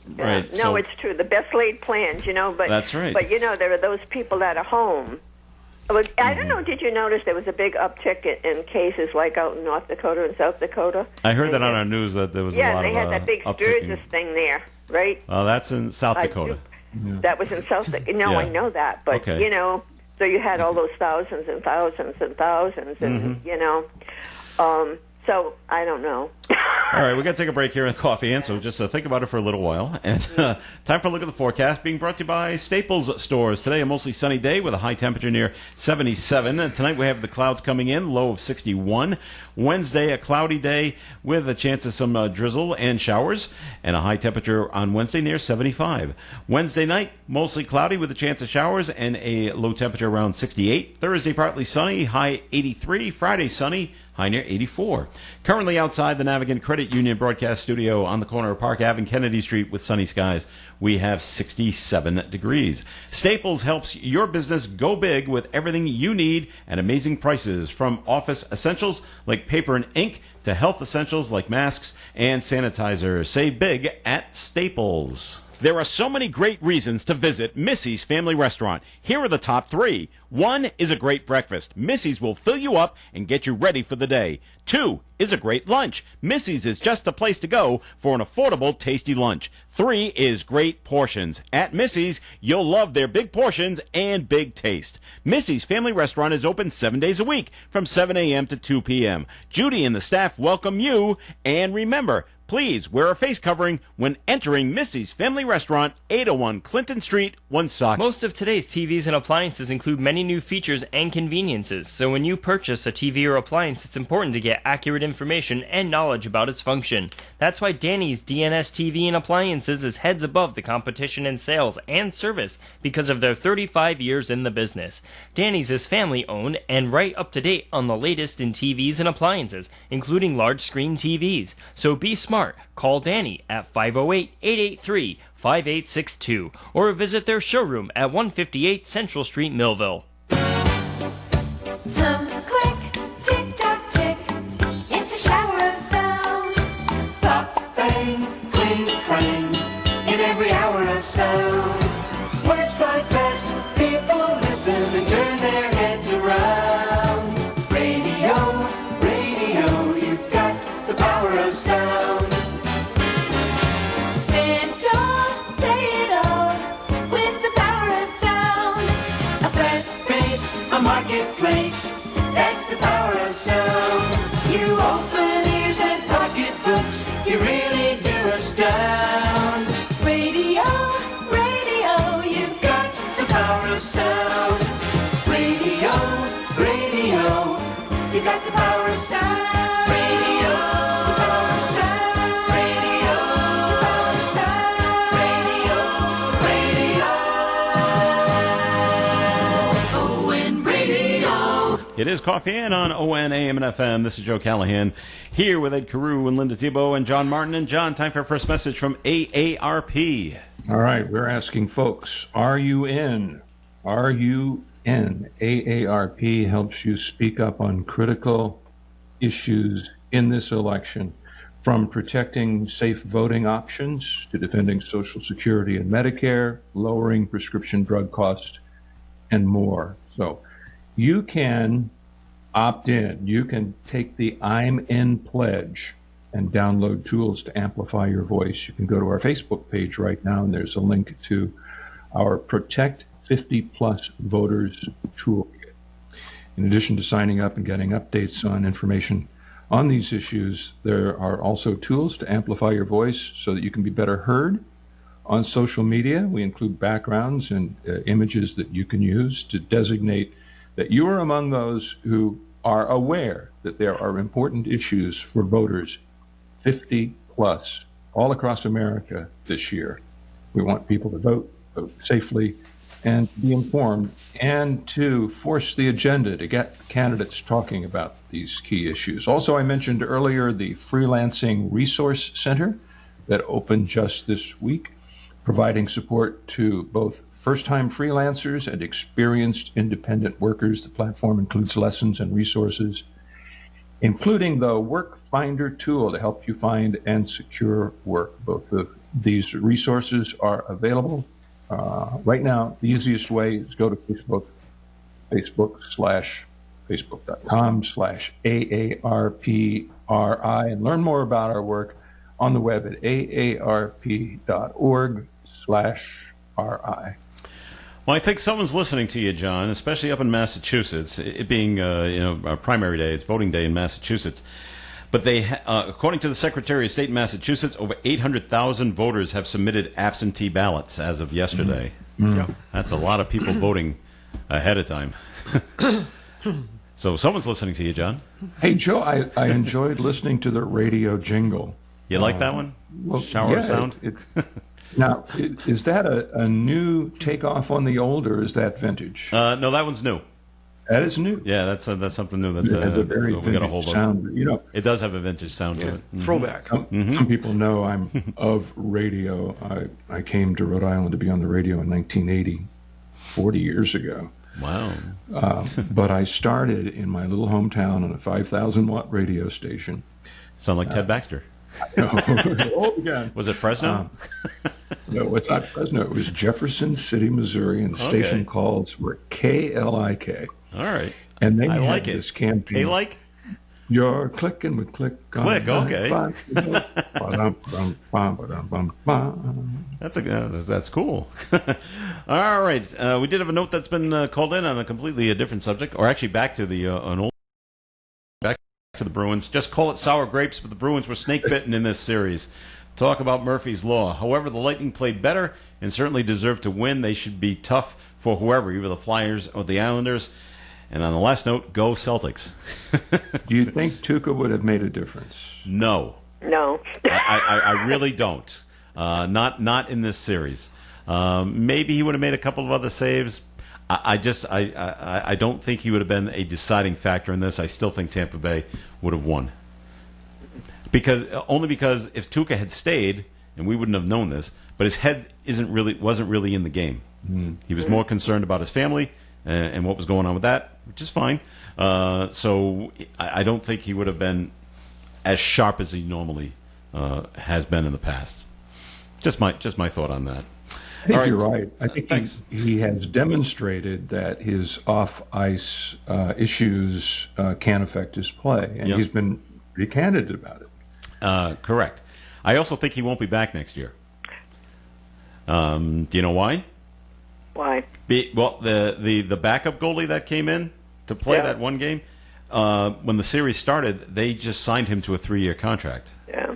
right. No, it's true. The best laid plans, But that's right. But there are those people that are home. I don't know. Did you notice there was a big uptick in cases like out in North Dakota and South Dakota? I heard that on our news that there was a lot of they had that big Sturgis thing there, right? That's in South Dakota. That was in South Dakota. No, I know that, but so you had all those thousands and thousands and thousands, and so I don't know. All right, we got to take a break here on Coffee In, so just think about it for a little while. And time for a look at the forecast, being brought to you by Staples Stores. Today, a mostly sunny day with a high temperature near 77. And tonight, we have the clouds coming in, low of 61. Wednesday, a cloudy day with a chance of some drizzle and showers, and a high temperature on Wednesday near 75. Wednesday night, mostly cloudy with a chance of showers and a low temperature around 68. Thursday, partly sunny, high 83. Friday, sunny, high near 84. Currently outside the Navigant Credit Union broadcast studio on the corner of Park Ave and Kennedy Street with sunny skies, we have 67 degrees. Staples helps your business go big with everything you need at amazing prices, from office essentials like paper and ink to health essentials like masks and sanitizer. Save big at Staples. There are so many great reasons to visit Missy's Family Restaurant. Here are the top 3. 1 is a great breakfast. Missy's will fill you up and get you ready for the day. 2 is a great lunch. Missy's is just the place to go for an affordable, tasty lunch. 3 is great portions. At Missy's, you'll love their big portions and big taste. Missy's Family Restaurant is open 7 days a week from 7 a.m. to 2 p.m. Judy and the staff welcome you, and remember, please wear a face covering when entering Missy's Family Restaurant, 801 Clinton Street, Woonsocket. Most of today's TVs and appliances include many new features and conveniences, so when you purchase a TV or appliance, it's important to get accurate information and knowledge about its function. That's why Danny's DNS TV and appliances is heads above the competition in sales and service because of their 35 years in the business. Danny's is family-owned and right up to date on the latest in TVs and appliances, including large-screen TVs. So be smart. Call Danny at 508-883-5862 or visit their showroom at 158 Central Street, Millville. Hum, click, tick tock tick, it's a shower of sound. Pop, bang, cling, clang, in every hour of sound. Words fly fast, people listen and turn their heads around. Radio, radio, you've got the power of sound. A marketplace, that's the power of sound. You open ears and pocketbooks, you really do astound. Radio, radio, you've got the power of sound. Radio, radio, you've got the power of sound. Radio, the power of sound. Radio, the power of sound. Radio, radio. It is Coffee In on ON, AM, and FM. This is Joe Callahan here with Ed Carew and Linda Thibault and John Martin. And John, time for our first message from AARP. All right, we're asking folks, are you in? Are you in? AARP helps you speak up on critical issues in this election, from protecting safe voting options to defending Social Security and Medicare, lowering prescription drug costs, and more. So you can opt in. You can take the I'm In pledge and download tools to amplify your voice. You can go to our Facebook page right now, and there's a link to our Protect 50 Plus Voters Toolkit. In addition to signing up and getting updates on information on these issues, there are also tools to amplify your voice so that you can be better heard on social media. We include backgrounds and images that you can use to designate that you are among those who are aware that there are important issues for voters 50 plus all across America this year. We want people to vote safely and be informed, and to force the agenda to get candidates talking about these key issues. Also, I mentioned earlier the Freelancing Resource Center that opened just this week, providing support to both first-time freelancers and experienced independent workers. The platform includes lessons and resources, including the Work Finder tool to help you find and secure work. Both of these resources are available. Right now, the easiest way is go to Facebook, facebook.com/AARPRI, and learn more about our work on the web at aarp.org/RI. Well, I think someone's listening to you, John, especially up in Massachusetts, it being, our primary day, it's voting day in Massachusetts. But according to the Secretary of State in Massachusetts, over 800,000 voters have submitted absentee ballots as of yesterday. Mm. That's a lot of people voting ahead of time. So someone's listening to you, John. Hey, Joe, I enjoyed listening to the radio jingle. You like that one? Well, Shower yeah, sound? Now, is that a new takeoff on the old, or is that vintage? No, that one's new. That is new. Yeah, that's something new that It has a very we got a hold vintage sound. of. You know, It does have a vintage sound to it. Throwback. Some people know I'm of radio. I came to Rhode Island to be on the radio in 1980, 40 years ago. Wow. But I started in my little hometown on a 5,000-watt radio station. Sound like Ted Baxter. Again. Was it Fresno? No, it's not Fresno. It was Jefferson City, Missouri, and the station calls were KLIK. All right. And they I had like this it. campaign. K-like? You're clicking with click. Click, okay. That's cool. All right. We did have a note that's been called in on a completely different subject, or actually back to the Bruins. Just call it sour grapes, but the Bruins were snake bitten in this series. Talk about Murphy's Law. However, the Lightning played better and certainly deserved to win. They should be tough for whoever, either the Flyers or the Islanders. And on the last note, go Celtics. Do you think Tuukka would have made a difference? No. No. I really don't. Not in this series. Maybe he would have made a couple of other saves. I don't think he would have been a deciding factor in this. I still think Tampa Bay would have won. Only because if Tuukka had stayed, and we wouldn't have known this, but his head wasn't really in the game. He was more concerned about his family and what was going on with that, which is fine. So I don't think he would have been as sharp as he normally has been in the past. Just my thought on that. I think you're right. I think he has demonstrated that his off-ice issues can affect his play, and he's been pretty candid about it. Correct. I also think he won't be back next year. Do you know why? Why? The backup goalie that came in to play that one game, when the series started, they just signed him to a 3-year contract. Yeah.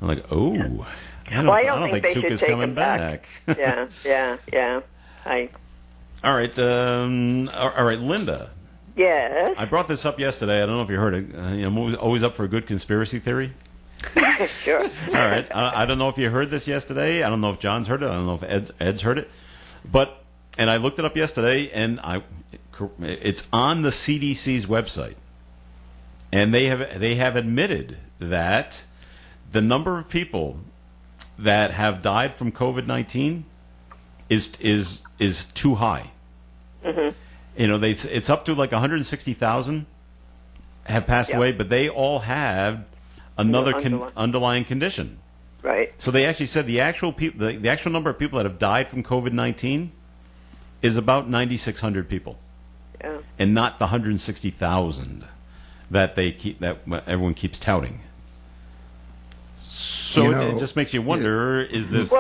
I'm like, oh. I don't think they should Tuukka's take coming him back. Yeah. All right, Linda. Yes. I brought this up yesterday. I don't know if you heard it. I'm always up for a good conspiracy theory. Sure. All right. I don't know if you heard this yesterday. I don't know if John's heard it. I don't know if Ed's heard it. And I looked it up yesterday, and it's on the CDC's website, and they have admitted that the number of people that have died from COVID-19 is too high. Mm-hmm. You know, it's up to like 160,000 have passed away, but they all have another underlying condition. Right. So they actually said the actual number of people that have died from COVID-19 is about 9,600 people, and not the 160,000 that everyone keeps touting. So it just makes you wonder: is this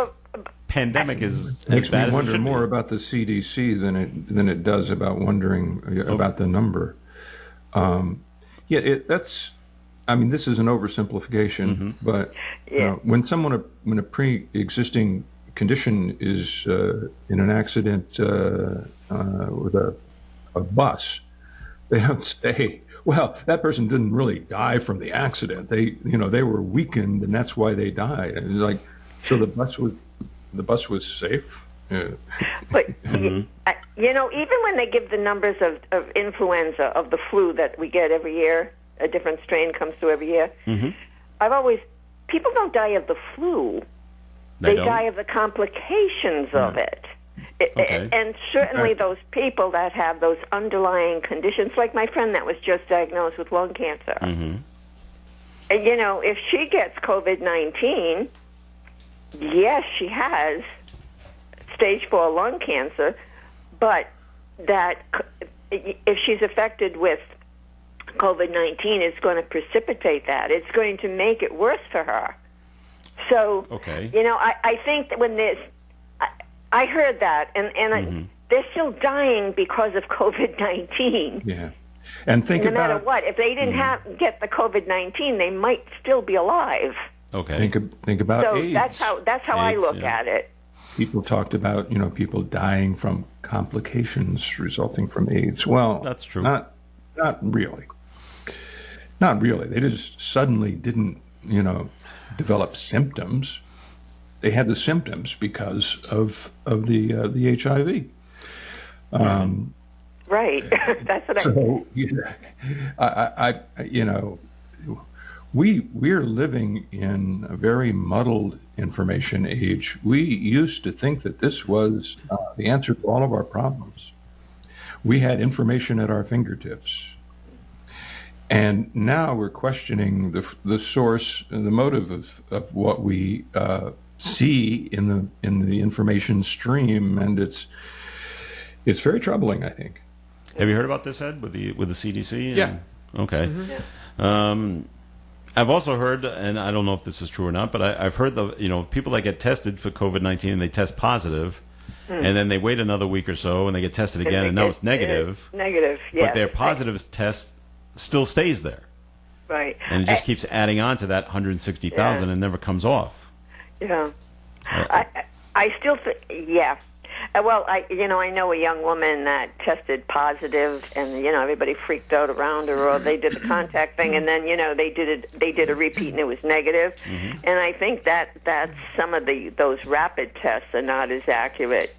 pandemic as bad as it should be? Makes me wonder more about the CDC than it does about wondering about the number. This is an oversimplification, but when a pre-existing condition is in an accident with a bus, they don't say, well, that person didn't really die from the accident. They were weakened, and that's why they died. And it's like, so the bus was safe. But even when they give the numbers of influenza, of the flu that we get every year, a different strain comes through every year. Mm-hmm. People don't die of the flu. They die of the complications of it. And certainly those people that have those underlying conditions, like my friend that was just diagnosed with lung cancer. Mm-hmm. And, if she gets COVID-19, yes, she has stage 4 lung cancer, but that if she's affected with COVID-19, it's going to precipitate that. It's going to make it worse for her. So, I think that when I heard that, and they're still dying because of COVID-19. Yeah. And think no about matter what, if they didn't get the COVID-19, they might still be alive. Okay. Think about so AIDS. that's how I AIDS, look yeah. at it. People talked about, people dying from complications resulting from AIDS. Well, that's true. Not really. Not really. They just suddenly didn't, develop symptoms. They had the symptoms because of the HIV. Right. That's what so, we're living in a very muddled information age. We used to think that this was the answer to all of our problems. We had information at our fingertips. And now we're questioning the source and the motive of what we see in the information stream, and it's very troubling, I think. Have you heard about this, Ed, with the CDC? Yeah. Okay. Mm-hmm. I've also heard, and I don't know if this is true or not, but I've heard people that get tested for COVID-19 and they test positive, and then they wait another week or so and they get tested again, and now it's negative. Negative, yeah. But their positive test still stays there. Right. And it just keeps adding on to that 160,000 and never comes off. Yeah. I still think, yeah. Well, I know a young woman that tested positive, and everybody freaked out around her, or they did the contact thing, and then they did a repeat and it was negative. And I think that's some of those rapid tests are not as accurate,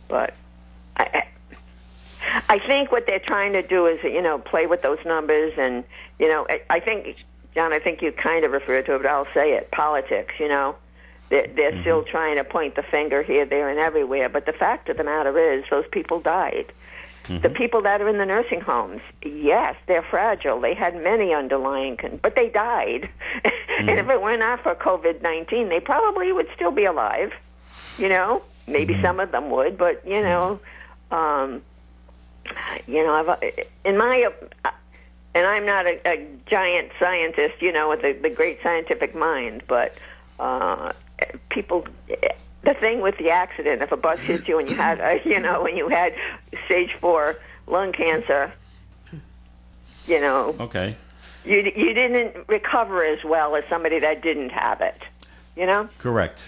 but I think what they're trying to do is play with those numbers, and I think, John, you kind of referred to it, but I'll say it, politics. They're still trying to point the finger here, there, and everywhere. But the fact of the matter is, those people died. The people that are in the nursing homes, yes, they're fragile. They had many underlying, but they died. And if it were not for COVID-19, they probably would still be alive. Maybe some of them would, but I've in my. And I'm not a giant scientist, with the great scientific mind, but people, the thing with the accident, if a bus hits you and you had, when you had stage 4 lung cancer, okay, you didn't recover as well as somebody that didn't have it, Correct.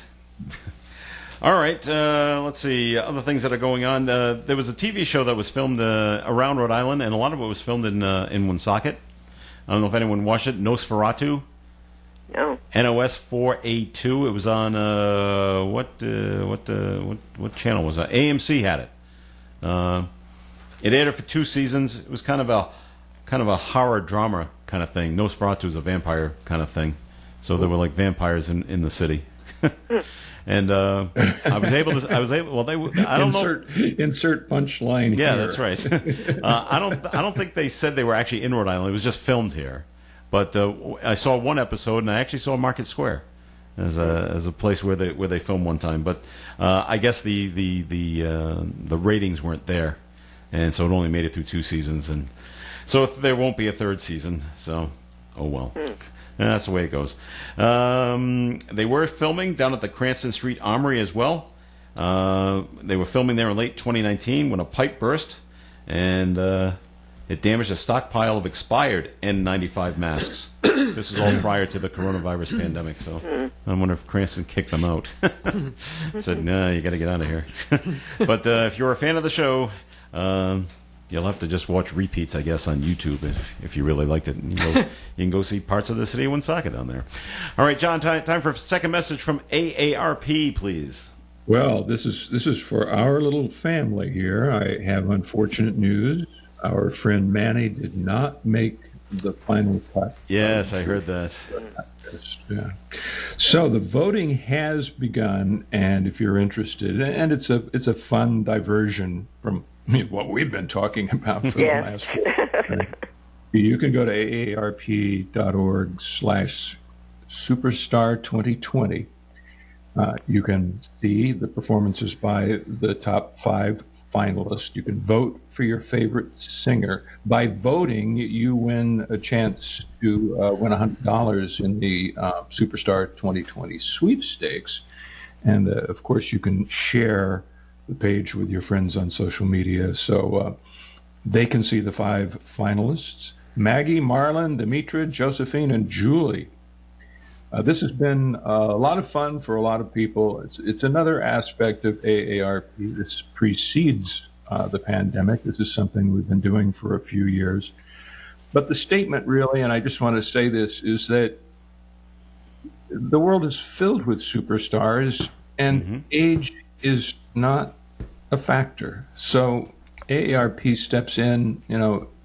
All right, let's see, other things that are going on. There was a TV show that was filmed around Rhode Island, and a lot of it was filmed in Woonsocket. I don't know if anyone watched it, Nosferatu. No. NOS 4A2. It was on what channel was that? AMC had it. It aired for 2 seasons. It was kind of a horror drama kind of thing. Nosferatu is a vampire kind of thing, so there were like vampires in the city. And I was able. Well, I don't know. Insert punchline. Yeah, here. that's right. I don't think they said they were actually in Rhode Island. It was just filmed here. But I saw one episode, and I actually saw Market Square as a place where they filmed one time. But I guess the ratings weren't there, and so it only made it through 2 seasons, and so there won't be a 3rd season. So, oh well. And that's the way it goes. They were filming down at the Cranston Street Armory as well. They were filming there in late 2019 when a pipe burst, and it damaged a stockpile of expired N95 masks. This is all prior to the coronavirus pandemic, so I wonder if Cranston kicked them out. Said, "No, you got to get out of here." But if you're a fan of the show, you'll have to just watch repeats, I guess, on YouTube if you really liked it. And you can go see parts of the city of Woonsocket down there. All right, John, time for a second message from AARP, please. Well, this is for our little family here. I have unfortunate news. Our friend Manny did not make the final cut. Yes, I heard that. Yeah. So the voting has begun, and if you're interested, and it's a fun diversion from what we've been talking about for the last 4 years. You can go to aarp.org/superstar2020. You can see the performances by the top 5 finalists. You can vote for your favorite singer. By voting, you win a chance to win $100 in the Superstar 2020 sweepstakes. And, of course, you can share the page with your friends on social media. So They can see the 5 finalists: Maggie, Marlon, Demetra, Josephine, and Julie. This has been a lot of fun for a lot of people. It's another aspect of AARP. This precedes the pandemic. This is something we've been doing for a few years. But the statement really, and I just want to say this, is that the world is filled with superstars, and age is not a factor. So AARP steps in,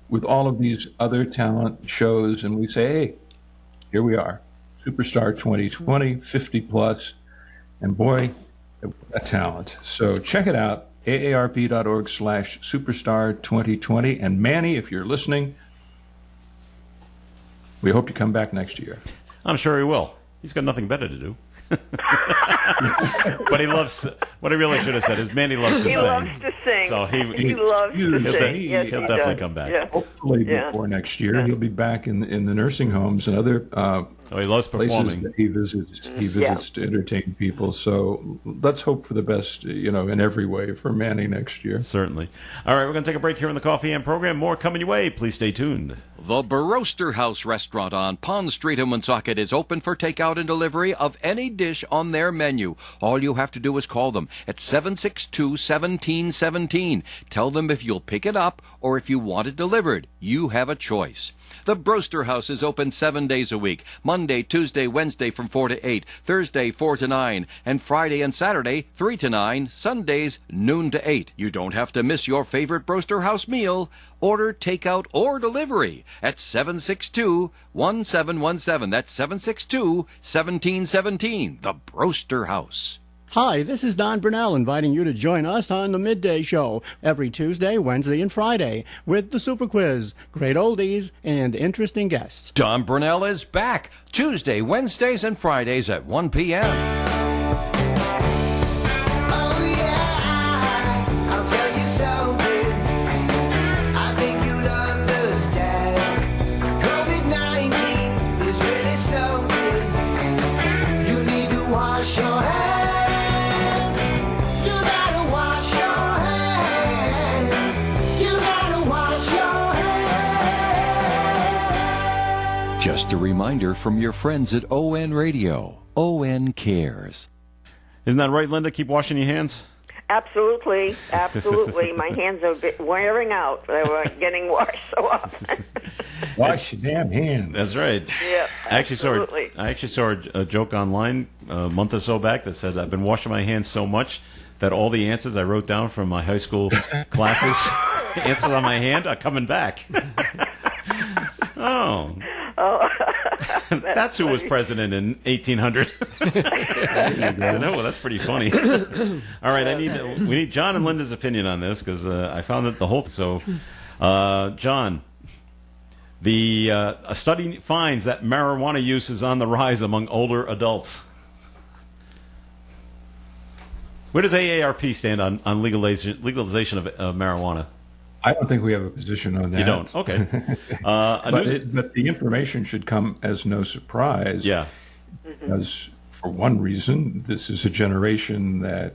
with all of these other talent shows, and we say, hey, here we are, Superstar 2020, 50 plus, and boy, a talent. So check it out, aarp.org/superstar2020. And Manny, if you're listening, we hope you come back next year. I'm sure he will. He's got nothing better to do. But he loves, what I really should have said is Manny loves to sing. He loves to sing. So he loves to sing. Yes, he'll definitely come back. Yeah. Hopefully before next year, he'll be back in the nursing homes and other he loves performing. places that he visits to entertain people. So let's hope for the best, in every way for Manny next year. Certainly. All right, we're going to take a break here in the Coffee and program. More coming your way. Please stay tuned. The Baroaster House restaurant on Pond Street in Woonsocket is open for takeout and delivery of any dish on their menu. All you have to do is call them at 762-1717. Tell them if you'll pick it up or if you want it delivered. You have a choice. The Baroaster House is open 7 days a week, Monday, Tuesday, Wednesday from 4 to 8, Thursday 4 to 9, and Friday and Saturday 3 to 9, Sundays noon to 8. You don't have to miss your favorite Baroaster House meal. Order takeout or delivery at 762-1717. That's 762-1717. The Baroaster House. Hi, this is Don Brunell inviting you to join us on the Midday Show every Tuesday, Wednesday, and Friday with the Super Quiz, great oldies, and interesting guests. Don Brunell is back Tuesday, Wednesdays, and Fridays at 1 p.m. Just a reminder from your friends at ON Radio. ON cares. Isn't that right, Linda? Keep washing your hands? Absolutely. Absolutely. My hands are a bit wearing out. They were getting washed so often. Wash your damn hands. That's right. Yeah, I actually saw a joke online a month or so back that said, I've been washing my hands so much that all the answers I wrote down from my high school classes, answers on my hand, are coming back. Oh. That's who was president in 1800. Well, that's pretty funny. All right, we need John and Linda's opinion on this because I found that the whole. So, John, a study finds that marijuana use is on the rise among older adults. Where does AARP stand on legalization of marijuana? I don't think we have a position on that. You don't? Okay. But the information should come as no surprise. Yeah. Because, for one reason, this is a generation that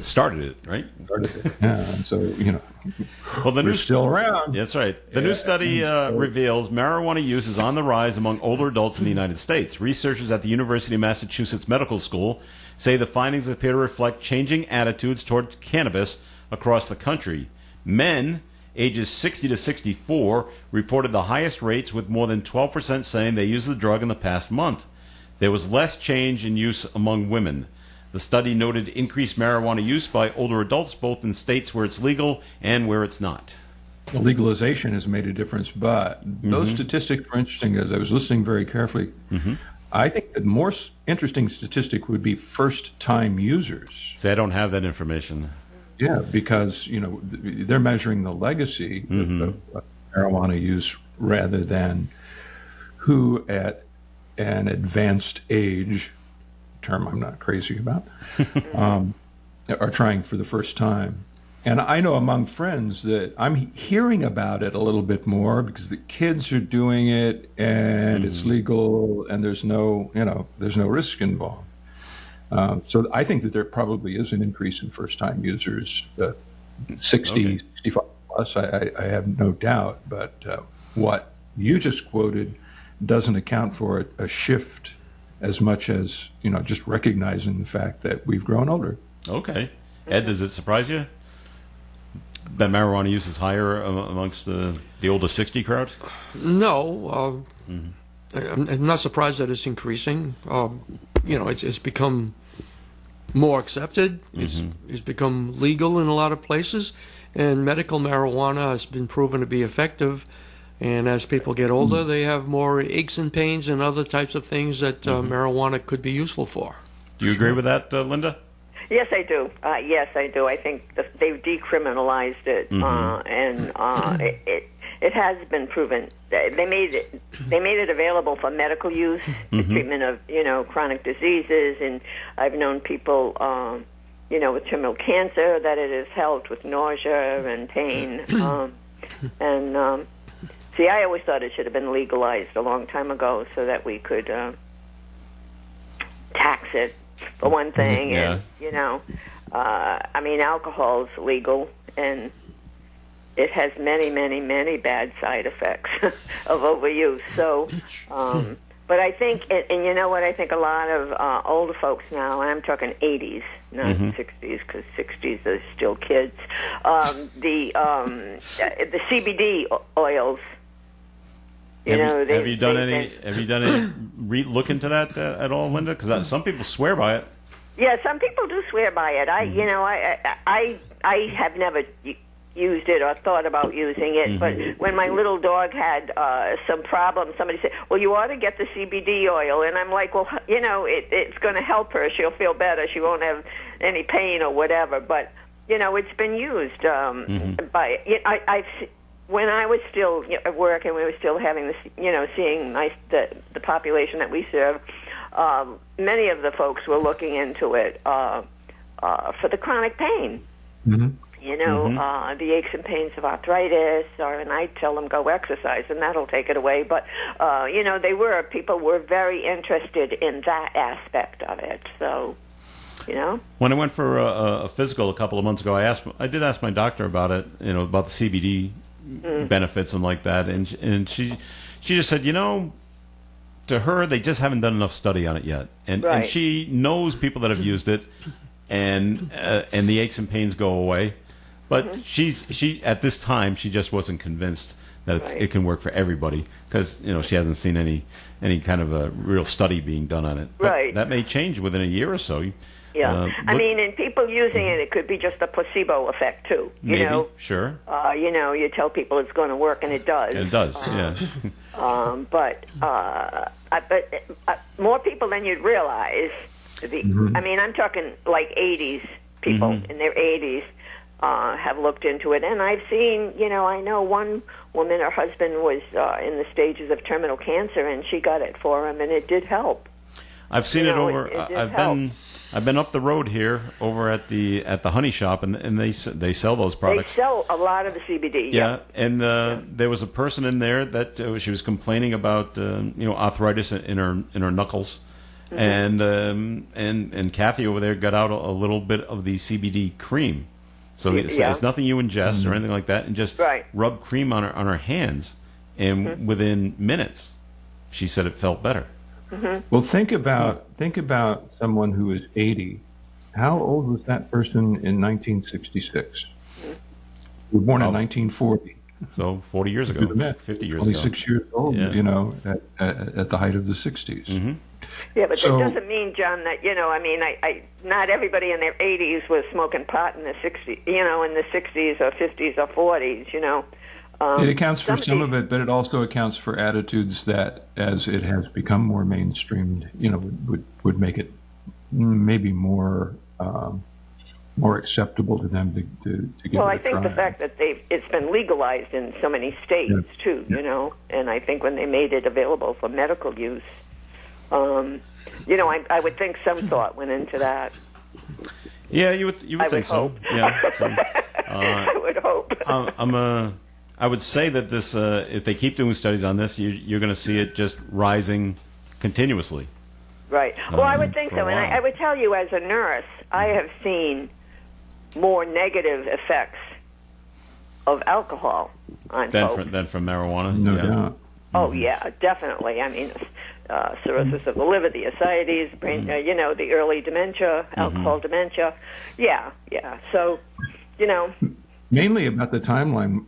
started it, right? Yeah, and so, well, we're still around. That's right. The new study reveals marijuana use is on the rise among older adults in the United States. Researchers at the University of Massachusetts Medical School say the findings appear to reflect changing attitudes towards cannabis across the country. Men ages 60 to 64 reported the highest rates, with more than 12% saying they used the drug in the past month. There was less change in use among women. The study noted increased marijuana use by older adults, both in states where it's legal and where it's not. The legalization has made a difference, but those statistics are interesting. As I was listening very carefully, I think the more interesting statistic would be first-time users. See, I don't have that information. Yeah, because, they're measuring the legacy of marijuana use rather than who at an advanced age, term I'm not crazy about, are trying for the first time. And I know among friends that I'm hearing about it a little bit more because the kids are doing it and it's legal and there's no risk involved. So I think that there probably is an increase in first-time users, 60, 65 plus. I have no doubt. But what you just quoted doesn't account for a shift as much as, just recognizing the fact that we've grown older. Okay. Ed, does it surprise you that marijuana use is higher amongst the older 60 crowd? No. I'm not surprised that it's increasing. It's become more accepted. It's become legal in a lot of places, and medical marijuana has been proven to be effective. And as people get older, they have more aches and pains and other types of things that marijuana could be useful for. Do you agree with that, Linda? Yes, I do. Yes, I do. I think they've decriminalized it, and it has been proven. They made it available for medical use, the treatment of chronic diseases, and I've known people with terminal cancer that it has helped with nausea and pain, and. See, I always thought it should have been legalized a long time ago so that we could tax it, for one thing. Yeah. And, alcohol's legal, and it has many, many, many bad side effects of overuse. So, but I think, and you know what, I think a lot of older folks now, and I'm talking 80s, not 60s, because 60s are still kids, the CBD oils, have you done any look into that at all, Linda? Because some people swear by it. Yeah, some people do swear by it. I have never used it or thought about using it, but when my little dog had some problems, somebody said, "Well, you ought to get the CBD oil," and I'm like, "Well, it's going to help her. She'll feel better. She won't have any pain or whatever." But it's been used by. I've. When I was still at work and we were still having this, seeing the population that we serve, many of the folks were looking into it for the chronic pain. The aches and pains of arthritis, and I tell them go exercise, and that'll take it away. But people were very interested in that aspect of it. So, when I went for a physical a couple of months ago, I did ask my doctor about it, about the CBD. Benefits and like that, and she just said, to her they just haven't done enough study on it yet, and she knows people that have used it, and the aches and pains go away, but she at this time she just wasn't convinced that it can work for everybody because she hasn't seen any kind of a real study being done on it. But that may change within a year or so. Yeah, and people using it could be just a placebo effect too. Maybe, sure. You tell people it's going to work, and it does. It does, yeah. But more people than you'd realize. I'm talking like 80s people in their 80s have looked into it, and I've seen. I know one woman, her husband was in the stages of terminal cancer, and she got it for him, and it did help. I've seen it over. I've been up the road here over at the Honey Shop, and they sell those products. They sell a lot of the CBD. Yeah, and there was a person in there that she was complaining about arthritis in her knuckles, and Kathy over there got out a little bit of the CBD cream. So it's nothing you ingest or anything like that, and just rub cream on her hands, and within minutes, she said it felt better. Well, think about someone who is 80. How old was that person in 1966? We were born in 1940. So 40 years ago, 50 years ago. 26 years old, at the height of the 60s. Yeah, but that doesn't mean, John, that, I not everybody in their 80s was smoking pot in the 60s, in the 60s or 50s or 40s, It accounts for some of it, but it also accounts for attitudes that, as it has become more mainstreamed, would make it maybe more acceptable to them to give it a try. Well, I think the fact that it's been legalized in so many states too, and I think when they made it available for medical use, I would think some thought went into that. Yeah, you would think so. Yeah, I would hope. I would say that this, if they keep doing studies on this, you're going to see it just rising continuously. Right. Well, I would think so. And I would tell you, as a nurse, I have seen more negative effects of alcohol on folks. Than from marijuana? No doubt. Oh, yeah, definitely. I mean, cirrhosis of the liver, the ascites, brain, the early dementia, alcohol dementia. Yeah. So, Mainly about the timeline.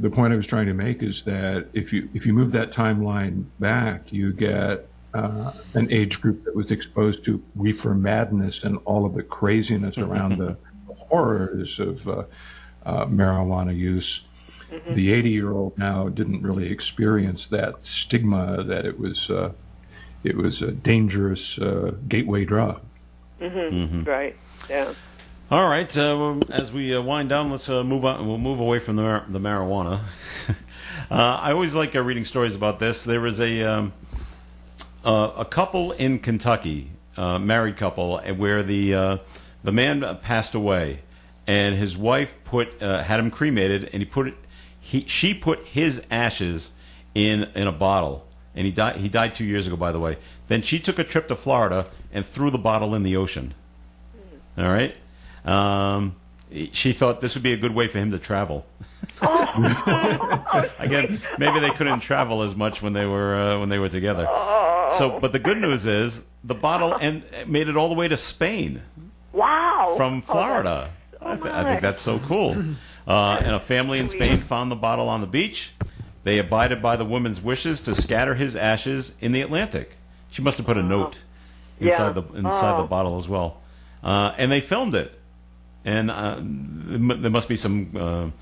The point I was trying to make is that if you move that timeline back, you get an age group that was exposed to reefer madness and all of the craziness around the horrors of marijuana use. The 80-year-old now didn't really experience that stigma that it was a dangerous gateway drug. Right. Yeah. All right. As we wind down, let's move on. We'll move away from the marijuana. I always like reading stories about this. There was a couple in Kentucky, married couple, where the man passed away, and his wife had him cremated, and she put his ashes in a bottle, and he died 2 years ago, by the way. Then she took a trip to Florida and threw the bottle in the ocean. All right. She thought this would be a good way for him to travel. Again, maybe they couldn't travel as much when they were together. So, but the good news is the bottle made it all the way to Spain. Wow! From Florida. I think that's so cool. And a family in Spain found the bottle on the beach. They abided by the woman's wishes to scatter his ashes in the Atlantic. She must have put a note inside the bottle as well. And they filmed it. And there must be some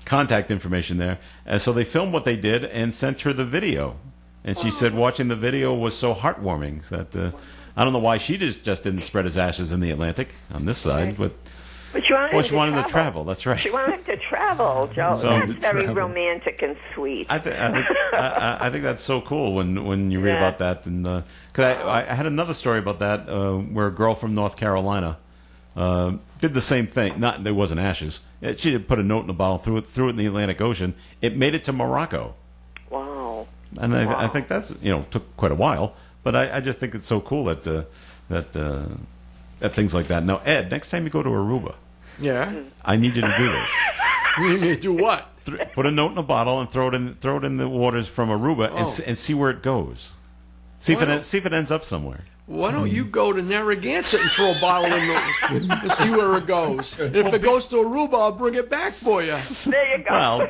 contact information there. And so they filmed what they did and sent her the video. And she said watching the video was so heartwarming that I don't know why she just didn't spread his ashes in the Atlantic on this side, but she wanted to travel. That's right. She wanted to travel, Joe. So, that's very romantic and sweet. I think that's so cool when you read about that. And because I had another story about that where a girl from North Carolina did the same thing. There wasn't ashes. She did put a note in a bottle, threw it in the Atlantic Ocean. It made it to Morocco. Wow. And I think that's took quite a while, but I just think it's so cool that things like that. Now, Ed, next time you go to Aruba, I need you to do this. You need me to do what? Put a note in a bottle and throw it in the waters from Aruba and see where it goes. See if it ends up somewhere. Why don't you go to Narragansett and throw a bottle in and see where it goes? And if it goes to Aruba, I'll bring it back for you. There you go. Well,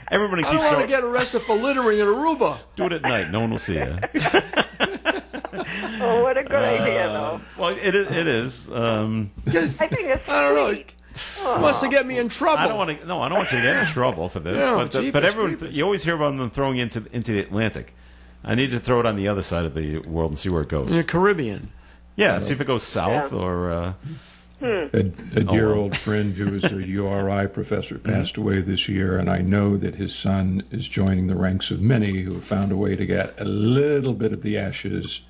everybody keeps I don't want to get arrested for littering in Aruba. Do it at night. No one will see you. Oh, what a good idea, though. Well, it is. I think it's I don't know. He wants to get me in trouble. I don't want you to get in trouble for this. But everyone, you always hear about them throwing into the Atlantic. I need to throw it on the other side of the world and see where it goes. In the Caribbean. Yeah, see if it goes south or... A dear old friend who was a URI professor passed away this year, and I know that his son is joining the ranks of many who have found a way to get a little bit of the ashes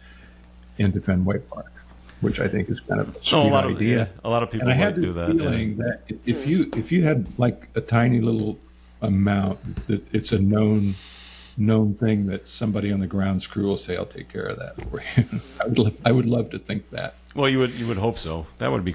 into Fenway Park, which I think is kind of a sweet idea. A lot of people might do that. I had the feeling that if you had like a tiny little amount, that it's a known thing that somebody on the grounds crew will say, "I'll take care of that for you." I would love to think that. Well, you would hope so. That would be